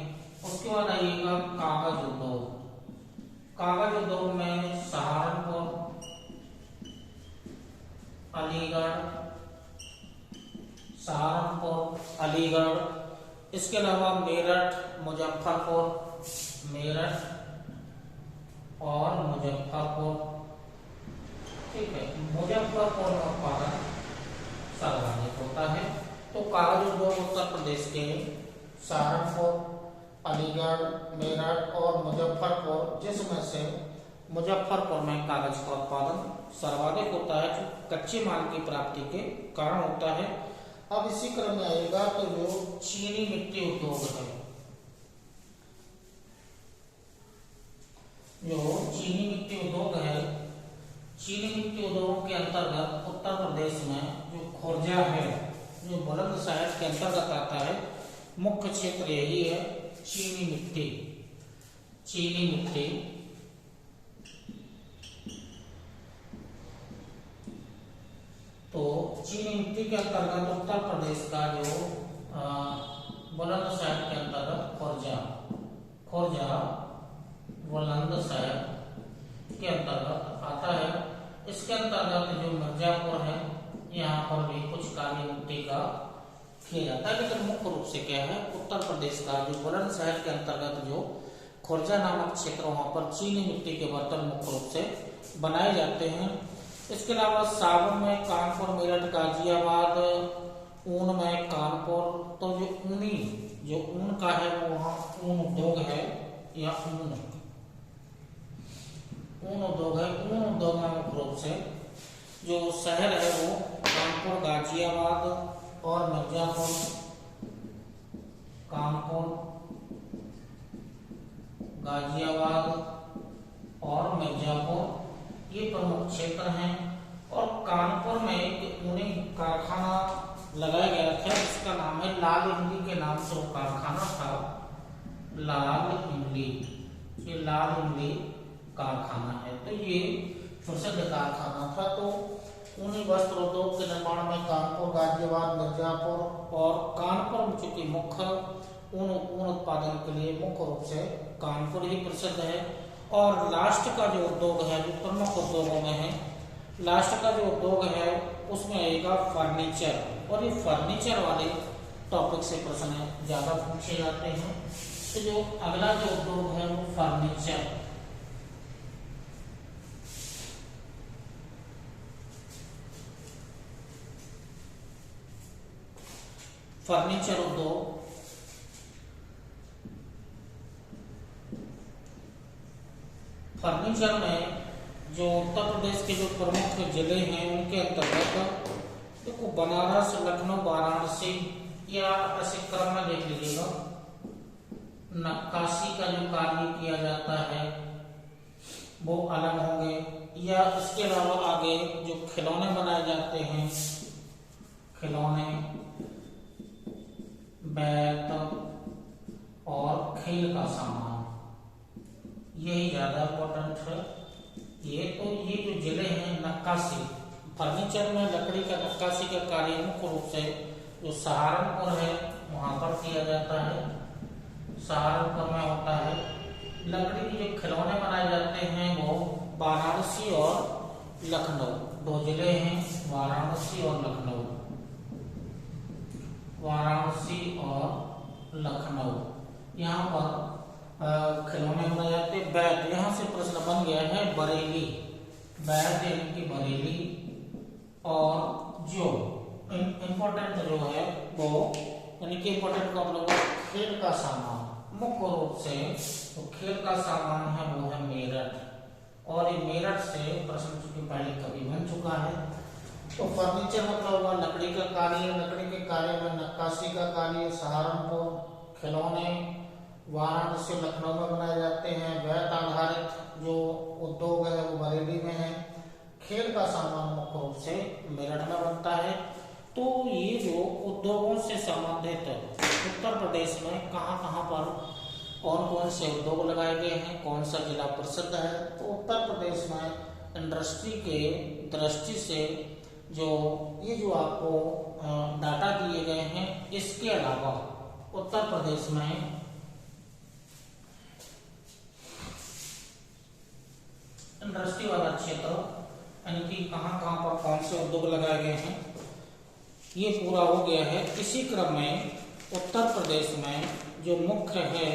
उसके बाद आइएगा कागज उद्योग। कागज उद्योग में सहारनपुर, अलीगढ़, इसके अलावा मेरठ, मुजफ्फरपुर, ठीक है, मुजफ्फरपुर में उत्पादन सर्वाधिक होता है। तो कागज उद्योग उत्तर प्रदेश के सहारनपुर, अलीगढ़, मेरठ और मुजफ्फरपुर, जिसमें से मुजफ्फरपुर में कागज का उत्पादन सर्वाधिक होता है, जो कच्चे माल की प्राप्ति के कारण होता है। अब इसी क्रम में आएगा तो जो चीनी मिट्टी उद्योग है, जो चीनी मिट्टी उद्योग के अंतर्गत उत्तर प्रदेश में जो खुर्जा है जो बुलंदशहर के अंतर्गत आता है, मुख्य क्षेत्र यही है चीनी मिट्टी। चीनी मिट्टी तो चीनी मिट्टी के अंतर्गत उत्तर प्रदेश का जो बुलंदशहर के अंतर्गत खुर्जा बुलंदशहर के अंतर्गत आता है। इसके अंतर्गत जो मिर्जापुर है, यहाँ पर भी कुछ काली मिट्टी का किया जाता है, लेकिन मुख्य रूप से क्या है, उत्तर प्रदेश का जो बुलंदशहर के अंतर्गत जो खुर्जा नामक क्षेत्र, वहां पर चीनी मिट्टी के बर्तन मुख्य रूप से बनाए जाते हैं। इसके अलावा साबुन में कानपुर, मेरठ, गाजियाबाद, ऊन में कानपुर। तो जो ऊन का है वो वहाँ ऊन उद्योग है या ऊन उद्योग है। ऊन उद्योग में मुख्य रूप से जो शहर है वो कानपुर, गाजियाबाद और मिर्जापुर। कानपुर, गाजियाबाद और मिर्जापुर ये प्रमुख क्षेत्र हैं। और कानपुर में एक ऊनी कारखाना लगाया गया था, जिसका नाम है लाल इमली के नाम से वो कारखाना था, लाल इमली। ये लाल इमली कारखाना है, तो ये प्रसिद्ध कारखाना था। तो ऊनी वस्त्र उद्योग के निर्माण में कानपुर, गाजियाबाद, मिर्जापुर और कानपुर में चूंकि मुख्य ऊन उत्पादन के लिए मुख्य रूप से कानपुर ही प्रसिद्ध है। और लास्ट का जो उद्योग है, जो प्रमुख उद्योगों में है, लास्ट का जो उद्योग है उसमें आएगा फर्नीचर। और ये फर्नीचर वाले टॉपिक से प्रश्न ज्यादा पूछे जाते हैं। तो जो अगला जो उद्योग है वो फर्नीचर उद्योग। फर्नीचर में जो उत्तर प्रदेश के जो प्रमुख जिले हैं उनके अंतर्गत देखो बनारस, लखनऊ, वाराणसी, या ऐसे क्रम में देख लीजिएगा। नक्काशी का जो कार्य किया जाता है वो अलग होंगे, या इसके अलावा आगे जो खिलौने बनाए जाते हैं, खिलौने, बैट और खेल का सामान, यही ज्यादा इम्पोर्टेंट है। ये जो जिले हैं, नक्काशी, फर्नीचर में लकड़ी का नक्काशी का कार्य मुख्य रूप से जो सहारनपुर है वहां पर किया जाता है, सहारनपुर में होता है। लकड़ी के जो खिलौने बनाए जाते हैं वो वाराणसी और लखनऊ, दो जिले हैं, वाराणसी और लखनऊ। वाराणसी और लखनऊ, यहाँ पर खिलौने बनाए जाते हैं। बैट, यहाँ से प्रश्न बन गया है बरेली, बैट यानी कि बरेली। और जो इम्पोर्टेंट जो है वो यानी कि इम्पोर्टेंट का मतलब खेल का सामान, मुख्य रूप से तो खेल का सामान है वो है मेरठ। और ये मेरठ से प्रश्न चूंकि पहले कभी बन चुका है। तो फर्नीचर मतलब हुआ लकड़ी का कार्य, लकड़ी के कार्य में नक्काशी का कार्य सहारनपुर, खिलौने वाराणसी, लखनऊ में बनाए जाते हैं। बैट आधारित जो उद्योग है वो बरेली में है। खेल का सामान मुख्य रूप से मेरठ में बनता है। तो ये जो उद्योगों से संबंधित उत्तर प्रदेश में कहाँ पर कौन कौन से उद्योग लगाए गए हैं, कौन सा जिला प्रसिद्ध है, तो उत्तर प्रदेश में इंडस्ट्री के दृष्टि से ये जो आपको डाटा दिए गए हैं, इसके अलावा उत्तर प्रदेश में इंडस्ट्री वाला क्षेत्र यानी कि कहाँ पर कौन से उद्योग लगाए गए हैं, ये पूरा हो गया है। इसी क्रम में उत्तर प्रदेश में जो मुख्य है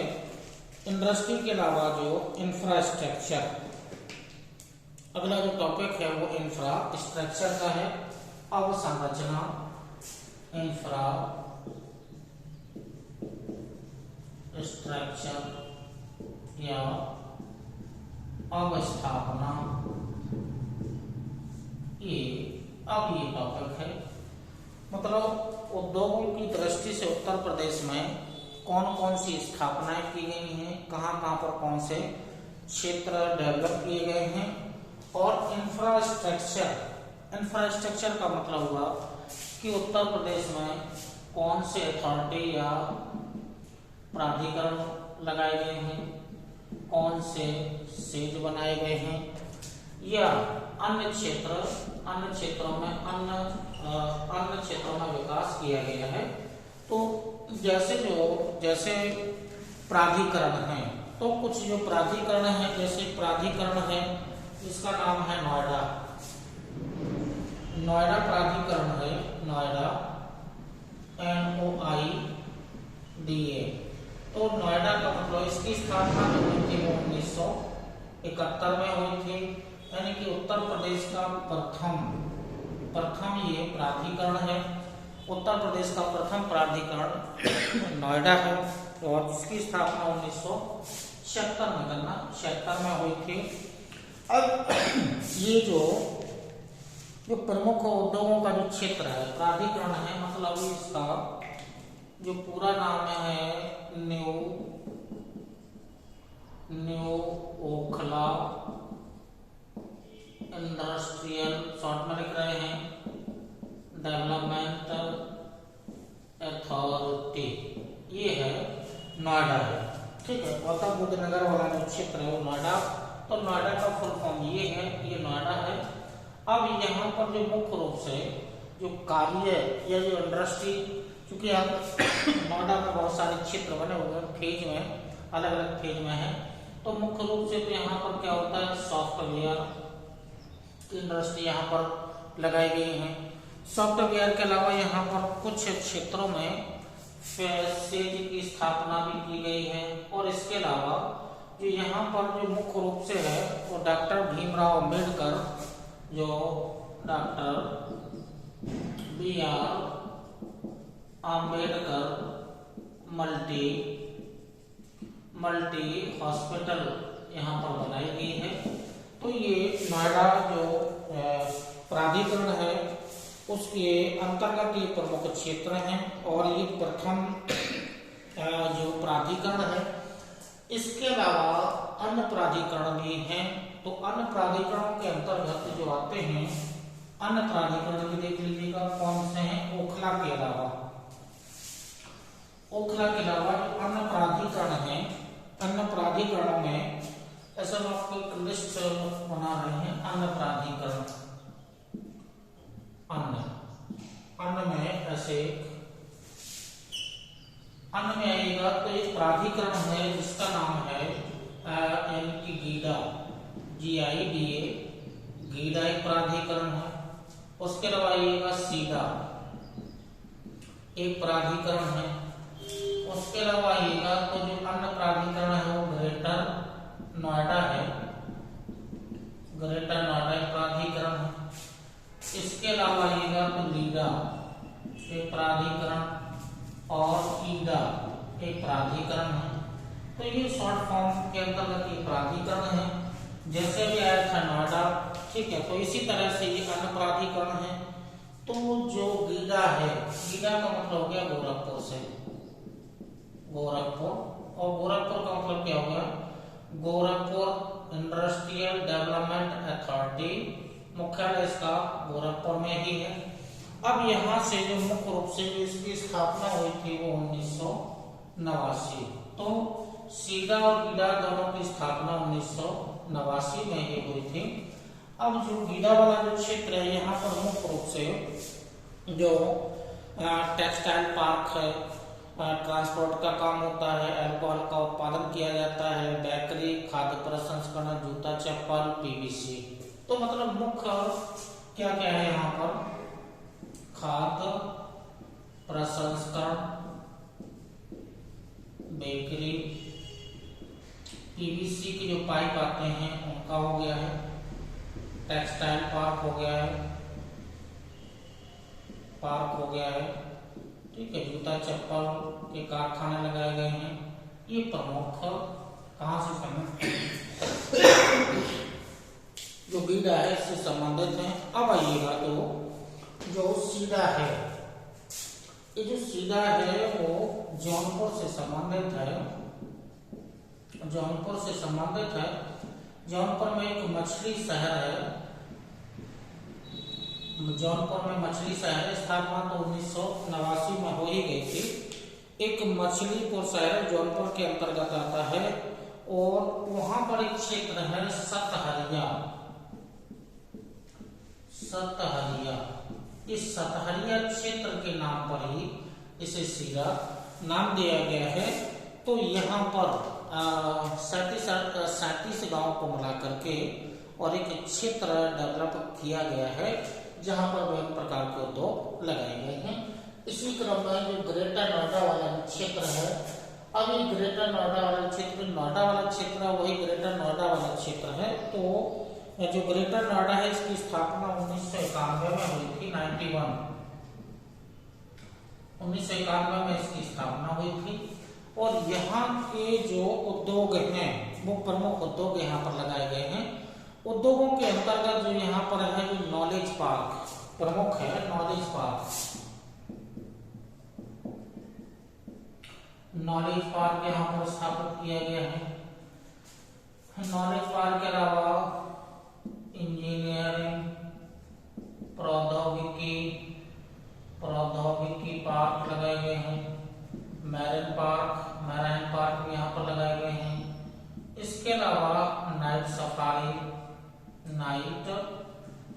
इंडस्ट्री के अलावा जो इंफ्रास्ट्रक्चर, अगला जो टॉपिक है वो इंफ्रास्ट्रक्चर का है। अवसंरचना, इंफ्रास्ट्रक्चर या अवस्थापना, ये टॉपिक है। मतलब उद्योगों की दृष्टि से उत्तर प्रदेश में कौन कौन सी स्थापनाएं की गई हैं, कहाँ पर कौन से क्षेत्र डेवलप किए गए हैं। और इंफ्रास्ट्रक्चर का मतलब हुआ कि उत्तर प्रदेश में कौन से अथॉरिटी या प्राधिकरण लगाए गए हैं, कौन से सेज बनाए गए हैं, या अन्य क्षेत्रों में विकास किया गया है। तो जैसे प्राधिकरण हैं, तो कुछ जो प्राधिकरण है, जैसे प्राधिकरण है इसका नाम है नोएडा प्राधिकरण है, नोएडा NOIDA। तो नोएडा का मतलब इसकी स्थापना जो हुई थी वो 1971 में हुई थी, यानी कि उत्तर प्रदेश का प्रथम ये प्राधिकरण है। उत्तर प्रदेश का प्रथम प्राधिकरण नोएडा है और इसकी स्थापना 1976 में हुई थी। अब ये जो प्रमुख उद्योगों का जो क्षेत्र है, प्राधिकरण है, मतलब इसका जो पूरा नाम है न्यू ओखला इंडस्ट्रियल, शॉर्ट में लिख रहे हैं, डेवलपमेंट अथॉरिटी, ये है नोएडा है। ठीक है, गौतम बुद्ध नगर वाला जो क्षेत्र है वो नोएडा, तो नोएडा का फुल फॉर्म ये है, ये नोएडा है। अब यहाँ पर जो मुख्य रूप से जो कार्य या जो इंडस्ट्री, क्योंकि यहाँ नोएडा में बहुत सारे क्षेत्र बने हुए हैं, फेज में, अलग अलग फेज में है, तो मुख्य रूप से तो यहाँ पर क्या होता है, सॉफ्टवेयर इंडस्ट्री यहाँ पर लगाई गई है। सॉफ्टवेयर के अलावा यहाँ पर कुछ क्षेत्रों में सेज की स्थापना भी की गई है, और इसके अलावा जो यहाँ पर जो मुख्य रूप से है वो डॉक्टर भीमराव अम्बेडकर, जो doctor BR Ambedkar multi hospital यहाँ पर बनाई गई है। तो ये नोएडा जो प्राधिकरण है उसके अंतर्गत ये प्रमुख क्षेत्र हैं, और ये प्रथम जो प्राधिकरण है। इसके अलावा अन्य प्राधिकरण भी हैं, तो अन्य प्राधिकरणों के अंतर्गत जो आते हैं, अन्य प्राधिकरण भी देख लीजिएगा कौन से हैं। ओखला के अलावा जो अन्य प्राधिकरण हैं, अन्य प्राधिकरणों में ऐसा हम आपको एक लिस्ट बना रहे हैं। अन्य प्राधिकरण, अन्य में ऐसे अन्य में आएगा तो एक प्राधिकरण है जिसका नाम है गीडा, GIDA, गीडा एक प्राधिकरण है। उसके अलावा आएगा सीडा, एक प्राधिकरण है। उसके अलावा आइएगा तो जो अन्य प्राधिकरण है वो ग्रेटर नोएडा है, ग्रेटर नोएडा एक प्राधिकरण है। इसके अलावा आइएगा तो लीडा एक प्राधिकरण और ईडा एक प्राधिकरण है। तो ये शॉर्ट फॉर्म के अंतर्गत ये प्राधिकरण है, जैसे भी आया था नोएडा, ठीक है। तो इसी तरह से ये अन्य प्राधिकरण है। तो जो गीडा है, गीडा का मतलब हो गया गोरखपुर से, गोरखपुर, और गोरखपुर का मतलब क्या हो गया, गोरखपुर इंडस्ट्रियल डेवलपमेंट अथॉरिटी, मुख्यालय इसका गोरखपुर में ही है। अब यहाँ से जो मुख्य रूप से इसकी स्थापना हुई थी वो 1989, तो सीडा और गीडा दोनों की स्थापना 1989 में ही हुई थी। अब जो गीडा वाला जो क्षेत्र है यहाँ पर मुख्य रूप से जो टेक्सटाइल पार्क है, ट्रांसपोर्ट का काम होता है, अल्कोहल का उत्पादन किया जाता है, बेकरी, खाद्य प्रसंस्करण, जूता चप्पल, PVC। तो मतलब मुख्य क्या क्या है यहाँ पर, खाद्य प्रसंस्करण, बेकरी, PVC की जो पाइप आते हैं उनका हो गया है, टेक्सटाइल पार्क हो गया है, ठीक है, जूता चप्पल के कारखाने लगाए गए हैं। ये प्रमुख कहाँ से संबंधित जो गीडा है इससे संबंधित है। अब आइएगा तो जो सीडा है, ये जो सीडा है वो जौनपुर से संबंधित है, जौनपुर में एक मछली शहर है, जौनपुर में मछली शहर स्थापना तो 1989 में हो ही गई थी। एक मछलीपुर शहर जौनपुर के अंतर्गत आता है और वहां पर एक क्षेत्र है सतहरिया। सतहरिया, इस सतहरिया क्षेत्र के नाम पर ही इसे सीधा नाम दिया गया है। तो यहाँ पर 37 गांव को मिला करके और एक क्षेत्र डेवलप किया गया है जहां पर विभिन्न प्रकार के उद्योग लगाए गए हैं। इसी क्रम में जो ग्रेटर नोएडा वाला क्षेत्र है, अब ये ग्रेटर नोएडा वाला क्षेत्र वही ग्रेटर नोएडा वाला क्षेत्र है। तो जो ग्रेटर नोएडा है इसकी स्थापना 1991 में हुई थी। 1991 में इसकी स्थापना हुई थी और यहाँ के जो उद्योग हैं वो प्रमुख उद्योग यहाँ पर लगाए गए हैं। उद्योगों के अंतर्गत जो यहाँ पर है जो नॉलेज पार्क प्रमुख है। नॉलेज पार्क यहाँ पर स्थापित किया गया है। नॉलेज पार्क के अलावा इंजीनियरिंग प्रौद्योगिकी पार्क लगाए गए हैं। मैराइन पार्क भी यहाँ पर लगाए गए हैं। इसके अलावा नाइट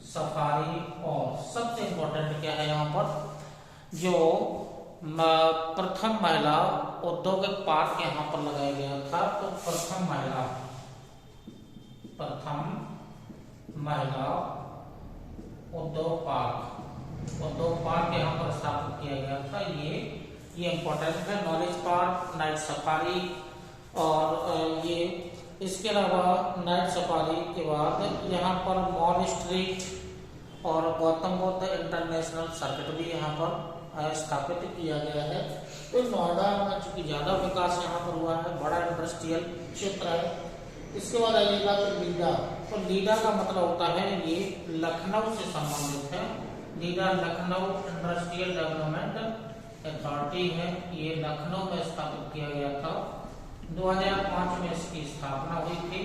सफारी और सबसे इम्पोर्टेंट क्या है यहाँ पर जो प्रथम महिला औद्योगिक पार्क यहाँ पर लगाया गया था। तो प्रथम महिला उद्योग पार्क यहाँ पर स्थापित किया गया था। ये इम्पोर्टेंट है। नॉलेज पार्क, नाइट सफारी और ये इसके अलावा नाइट सफारी के बाद यहाँ पर मॉल स्ट्रीट और गौतम बुद्ध इंटरनेशनल सर्किट भी यहाँ पर स्थापित किया गया है। तो नोएडा में चूंकि ज्यादा विकास यहाँ पर हुआ है, बड़ा इंडस्ट्रियल क्षेत्र है। इसके बाद आइएगा तो लीडा। तो लीडा का मतलब होता है ये लखनऊ से संबंधित है। Leda Lucknow industrial development authority है। ये लखनऊ में स्थापित किया गया था। 2005 में इसकी स्थापना हुई थी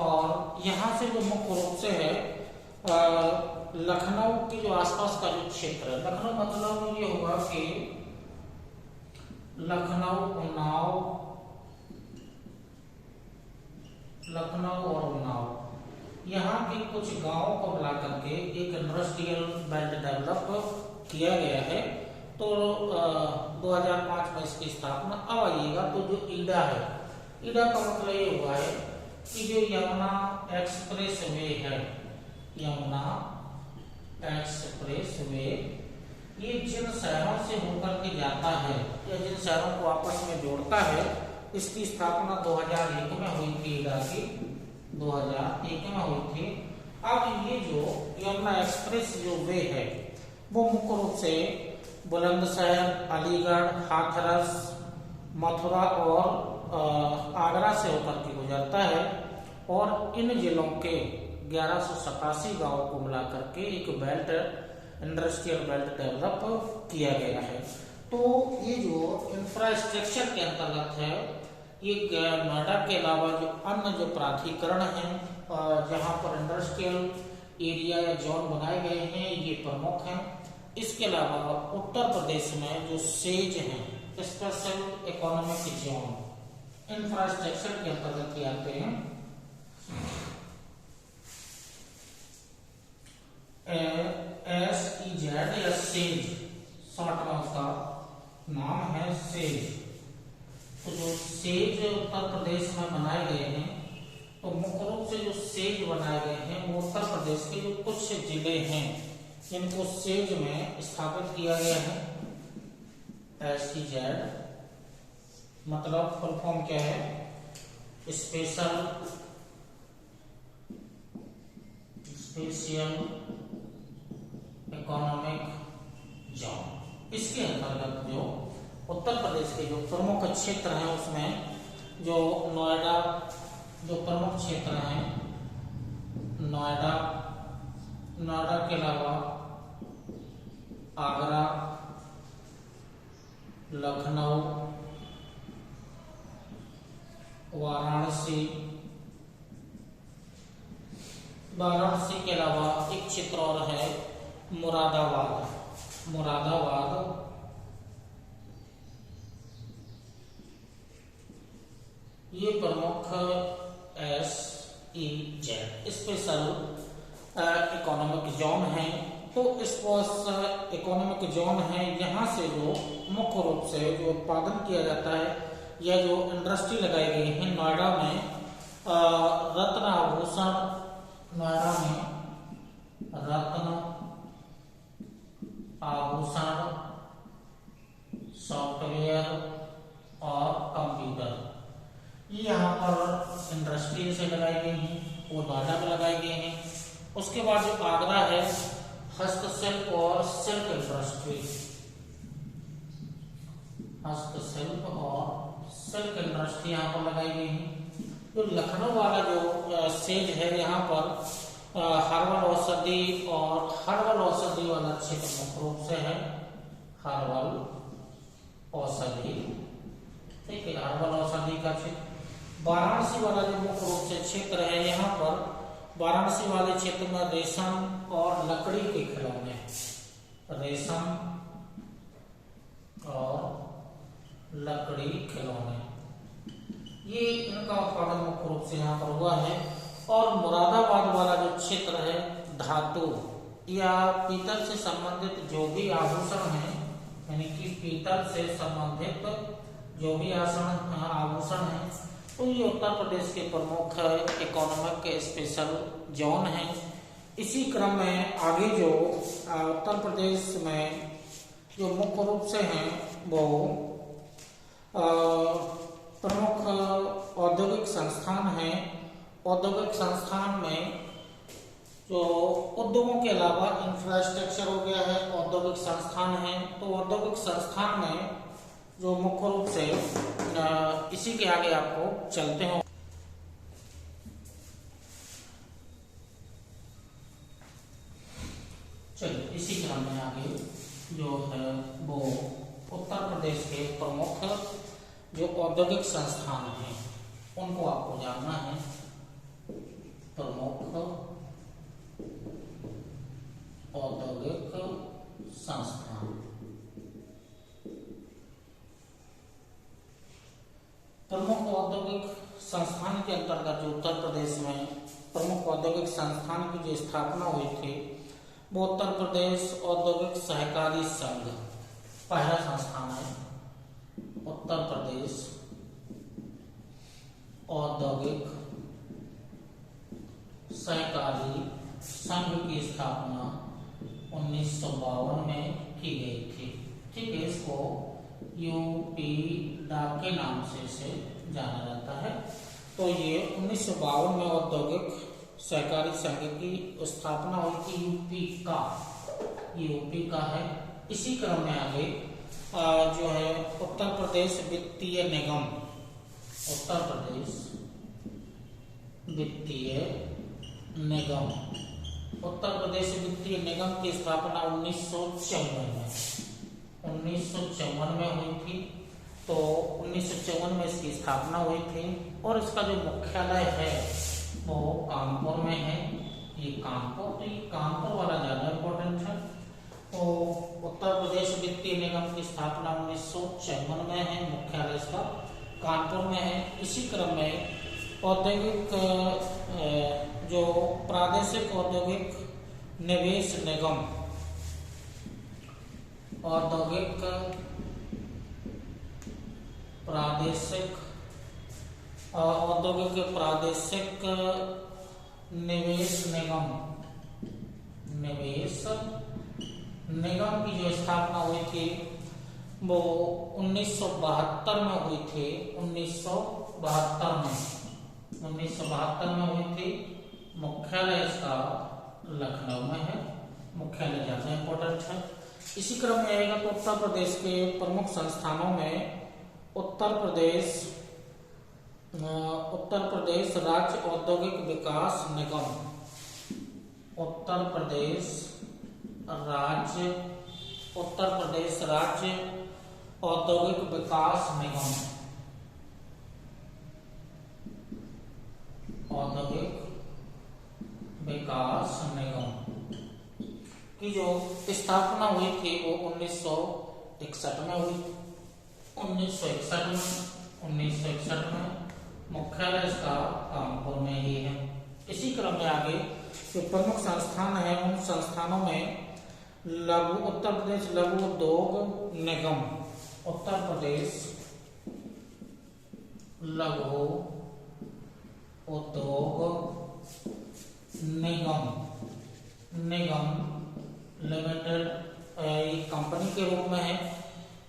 और यहाँ से जो मुख्य रूप से है लखनऊ की जो आसपास का जो क्षेत्र है, लखनऊ मतलब ये होगा कि लखनऊ और उन्नाव यहाँ के कुछ गांवों को मिला करके एक इंडस्ट्रियल बेल्ट डेवलप किया गया है। तो 2005 में इसकी स्थापना। अब आइएगा तो जो ईडा है, ईडा का मतलब ये हुआ है कि जो यमुना एक्सप्रेस वे है, यमुना एक्सप्रेस वे ये जिन शहरों से होकर के जाता है या जिन शहरों को आपस में जोड़ता है, इसकी स्थापना 2001 में हुई थी। ईडा की 2001 में हुई थी। अब ये जो यमुना एक्सप्रेस जो वे है वो मुख्य रूप से बुलंदशहर, अलीगढ़, हाथरस, मथुरा और आगरा से होकर के गुजरता है और इन जिलों के 1187 गांवों को मिलाकर के एक बेल्ट इंडस्ट्रियल बेल्ट डेवलप किया गया है। तो ये जो इंफ्रास्ट्रक्चर के अंतर्गत है, ये नोएडा के अलावा जो अन्य जो प्राधिकरण हैं जहां पर इंडस्ट्रियल एरिया या जोन बनाए गए हैं ये प्रमुख हैं। इसके अलावा उत्तर प्रदेश में जो सेज हैं, स्पेशल इकोनॉमिक जोन, इंफ्रास्ट्रक्चर के अंतर्गत ये आते हैं। SEZ या सेज, शॉर्ट में उसका नाम है सेज। तो जो सेज उत्तर प्रदेश में बनाए गए हैं, तो मुख्य रूप से जो सेज बनाए गए हैं वो उत्तर प्रदेश के जो कुछ जिले हैं इनको सेज में स्थापित किया गया है। SEZ मतलब फुल फॉर्म क्या है? Special economic zone. इसके अंतर्गत जो उत्तर प्रदेश के जो प्रमुख क्षेत्र हैं उसमें जो नोएडा जो प्रमुख क्षेत्र हैं, नोएडा के अलावा आगरा, लखनऊ, वाराणसी के अलावा एक क्षेत्र और है मुरादाबाद, मुरादाबाद ये प्रमुख SEZ स्पेशल इकोनॉमिक जोन है। तो इस इकोनॉमिक जोन है, यहाँ से जो मुख्य रूप से जो उत्पादन किया जाता है या जो इंडस्ट्री लगाई गई है नोएडा में, रत्न आभूषण, नोएडा में रत्न आभूषण, सॉफ्टवेयर और कंप्यूटर, ये यहाँ पर इंडस्ट्री से लगाई गई हैं, वो नोएडा में लगाई गई हैं। उसके बाद जो आगरा है, हस्तशिल्प और सिल्क इंडस्ट्री, हस्तशिल्प और सिल्क इंडस्ट्री यहाँ पर लगाई गई है। जो लखनऊ वाला जो सेज है, यहाँ पर हर्बल औषधि और हर्बल औषधि वाला क्षेत्र मुख्य रूप से है, हर्बल औषधि, ठीक है, हर्बल औषधि का क्षेत्र। वाराणसी वाला जो मुख्य रूप से क्षेत्र है, यहाँ पर वाराणसी वाले क्षेत्र में रेशम और लकड़ी के खिलौने, रेशम और लकड़ी खिलौने, ये इनका उत्पादन मुख्य रूप से यहाँ पर हुआ है। और मुरादाबाद वाला जो क्षेत्र है, धातु या पीतल से संबंधित जो भी आभूषण है, यानी कि पीतल से संबंधित जो भी आभूषण है, तो ये उत्तर प्रदेश के प्रमुख इकोनॉमिक स्पेशल जोन है। इसी क्रम में आगे जो उत्तर प्रदेश में जो मुख्य रूप से हैं वो प्रमुख औद्योगिक संस्थान हैं। औद्योगिक संस्थान में जो उद्योगों के अलावा इंफ्रास्ट्रक्चर हो गया है, औद्योगिक संस्थान है। तो औद्योगिक संस्थान में जो मुख्य रूप से इसी के आगे आपको चलते हैं। चलिए इसी क्रम में आगे जो है वो उत्तर प्रदेश के प्रमुख जो औद्योगिक संस्थान हैं उनको आपको जानना है। प्रमुख औद्योगिक संस्थान, प्रमुख औद्योगिक संस्थान के अंतर्गत जो उत्तर प्रदेश में प्रमुख औद्योगिक संस्थान की जो स्थापना हुई थी वो उत्तर प्रदेश औद्योगिक सहकारी संघ पहला संस्थान है। उत्तर प्रदेश औद्योगिक सहकारी संघ की स्थापना 1952 में की गई थी, ठीक है। इसको यूपीडा के नाम से इसे जाना जाता है। तो ये 1952 में औद्योगिक सहकारी संघ की स्थापना हुई थी, यूपी का है। इसी क्रम में आगे जो है उत्तर प्रदेश वित्तीय निगम, उत्तर प्रदेश वित्तीय निगम, उत्तर प्रदेश वित्तीय निगम की स्थापना 1954 में हुई थी। तो 1954 में इसकी स्थापना हुई थी और इसका जो मुख्यालय है वो कानपुर में है। ये कानपुर, तो ये कानपुर वाला ज्यादा इम्पोर्टेंट है। तो उत्तर प्रदेश वित्तीय निगम की स्थापना 1954 में है, मुख्यालय इसका कानपुर में है। इसी क्रम में औद्योगिक जो प्रादेशिक औद्योगिक निवेश निगम, औद्योगिक प्रादेशिक निवेश निगम की जो स्थापना हुई थी वो 1972 में हुई थी। 1972 में हुई थी। मुख्यालय इसका लखनऊ में है, मुख्यालय ज्यादा इंपॉर्टेंट है। इसी क्रम में आएगा तो उत्तर प्रदेश के प्रमुख संस्थानों में उत्तर प्रदेश राज्य औद्योगिक विकास निगम, उत्तर प्रदेश राज्य औद्योगिक विकास निगम, औद्योगिक विकास निगम की जो स्थापना हुई थी वो 1961 में हुई। 1961 में मुख्यालय इसका कानपुर में ही है। इसी क्रम में आगे जो प्रमुख संस्थान है उन संस्थानों में उत्तर प्रदेश लघु उद्योग निगम, उत्तर प्रदेश लघु उद्योग निगम लिमिटेड एक कंपनी के रूप में है।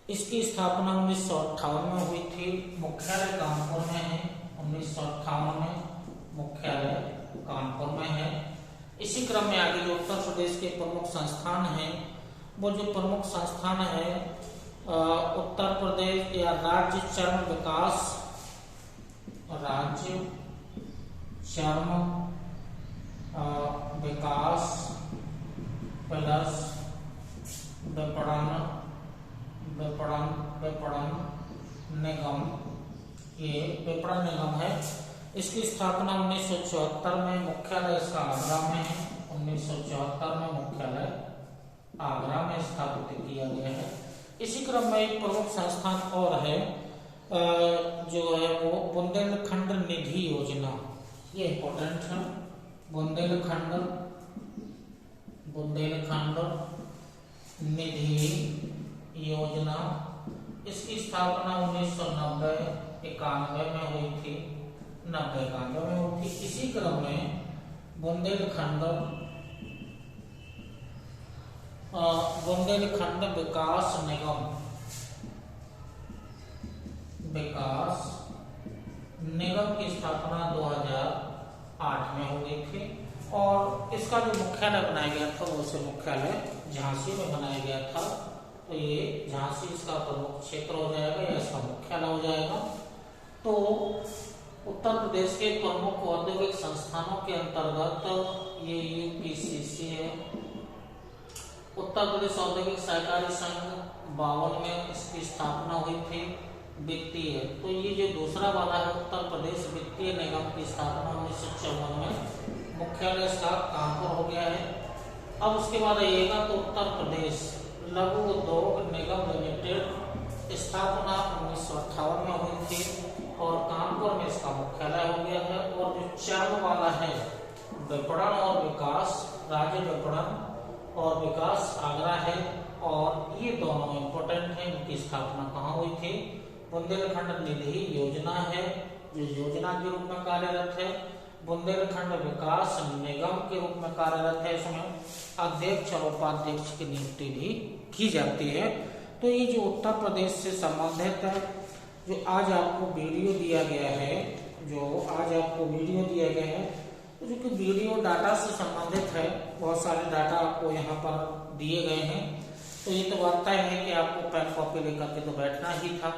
इसकी स्थापना 1958 में हुई थी। मुख्यालय कानपुर में है। 1958 में मुख्यालय कानपुर में है। इसी क्रम में आगे जो उत्तर प्रदेश के प्रमुख संस्थान हैं, वो जो प्रमुख संस्थान है उत्तर प्रदेश या राज्य चर्म विकास प्लस विपणन निगम, ये विपणन निगम है। इसकी स्थापना 1974 में, मुख्यालय इसका आगरा में है। 1974 में मुख्यालय आगरा में स्थापित किया गया है। इसी क्रम में एक प्रमुख संस्थान और है जो है वो बुंदेलखंड निधि योजना, ये इंपॉर्टेंट है। बुंदेलखंड निधि योजना, इसकी स्थापना 1990-91 में हुई थी। 90-91 में हुई थी। इसी क्रम में बुंदेलखंड विकास निगम की स्थापना 2008 में हो गई थी। और इसका जो मुख्यालय बनाया गया था वो से मुख्यालय झांसी में बनाया गया था। तो ये झांसी इसका प्रमुख क्षेत्र हो जाएगा या इसका मुख्यालय हो जाएगा। तो उत्तर प्रदेश के प्रमुख औद्योगिक संस्थानों के अंतर्गत ये यूपीसीसी है। उत्तर प्रदेश औद्योगिक सहकारी संघ 52 में इसकी स्थापना हुई थी। वित्तीय, तो ये जो दूसरा वाला है उत्तर प्रदेश वित्तीय निगम की स्थापना 1954 में, मुख्यालय इसका कानपुर हो गया है। अब उसके बाद आइएगा तो उत्तर प्रदेश लघु उद्योग निगम लिमिटेड, स्थापना 1958 में हुई थी और कानपुर में इसका मुख्यालय हो गया है। और जो चर्म वाला है विपणन और विकास, राज्य विपणन और विकास आगरा है। और ये दोनों इंपोर्टेंट हैं। इनकी स्थापना कहाँ हुई थी? बुंदेलखंड निधि योजना है जो योजना के रूप में कार्यरत है। बुंदेलखंड विकास निगम के रूप में कार्यरत है। इसमें अध्यक्ष और उपाध्यक्ष की नियुक्ति भी की जाती है। तो ये जो उत्तर प्रदेश से संबंधित है, जो आज आपको वीडियो दिया गया है, तो जो कि वीडियो डाटा से संबंधित है, बहुत सारे डाटा आपको यहाँ पर दिए गए हैं। तो ये तो बात तय है कि आपको पेन कॉपी लेकर के तो बैठना ही था,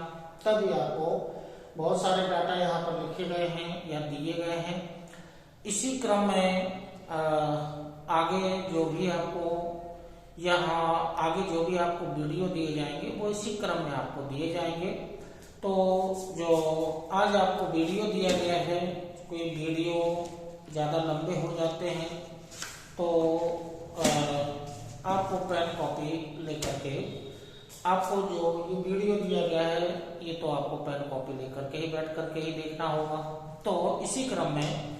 तभी आपको बहुत सारे डाटा यहाँ पर लिखे गए हैं या दिए गए हैं। इसी क्रम में आगे जो भी आपको वीडियो दिए जाएंगे वो इसी क्रम में आपको दिए जाएंगे। तो जो आज आपको वीडियो दिया गया है, कोई वीडियो ज़्यादा लंबे हो जाते हैं तो आपको पेन कॉपी लेकर के आपको जो ये वीडियो दिया गया है ये तो आपको पेन कॉपी लेकर के ही बैठ करके ही देखना होगा। तो इसी क्रम में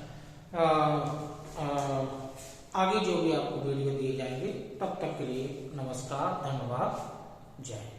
आगे जो भी आपको वीडियो दिए जाएंगे, तब तक के लिए नमस्कार, धन्यवाद, जय हिंद।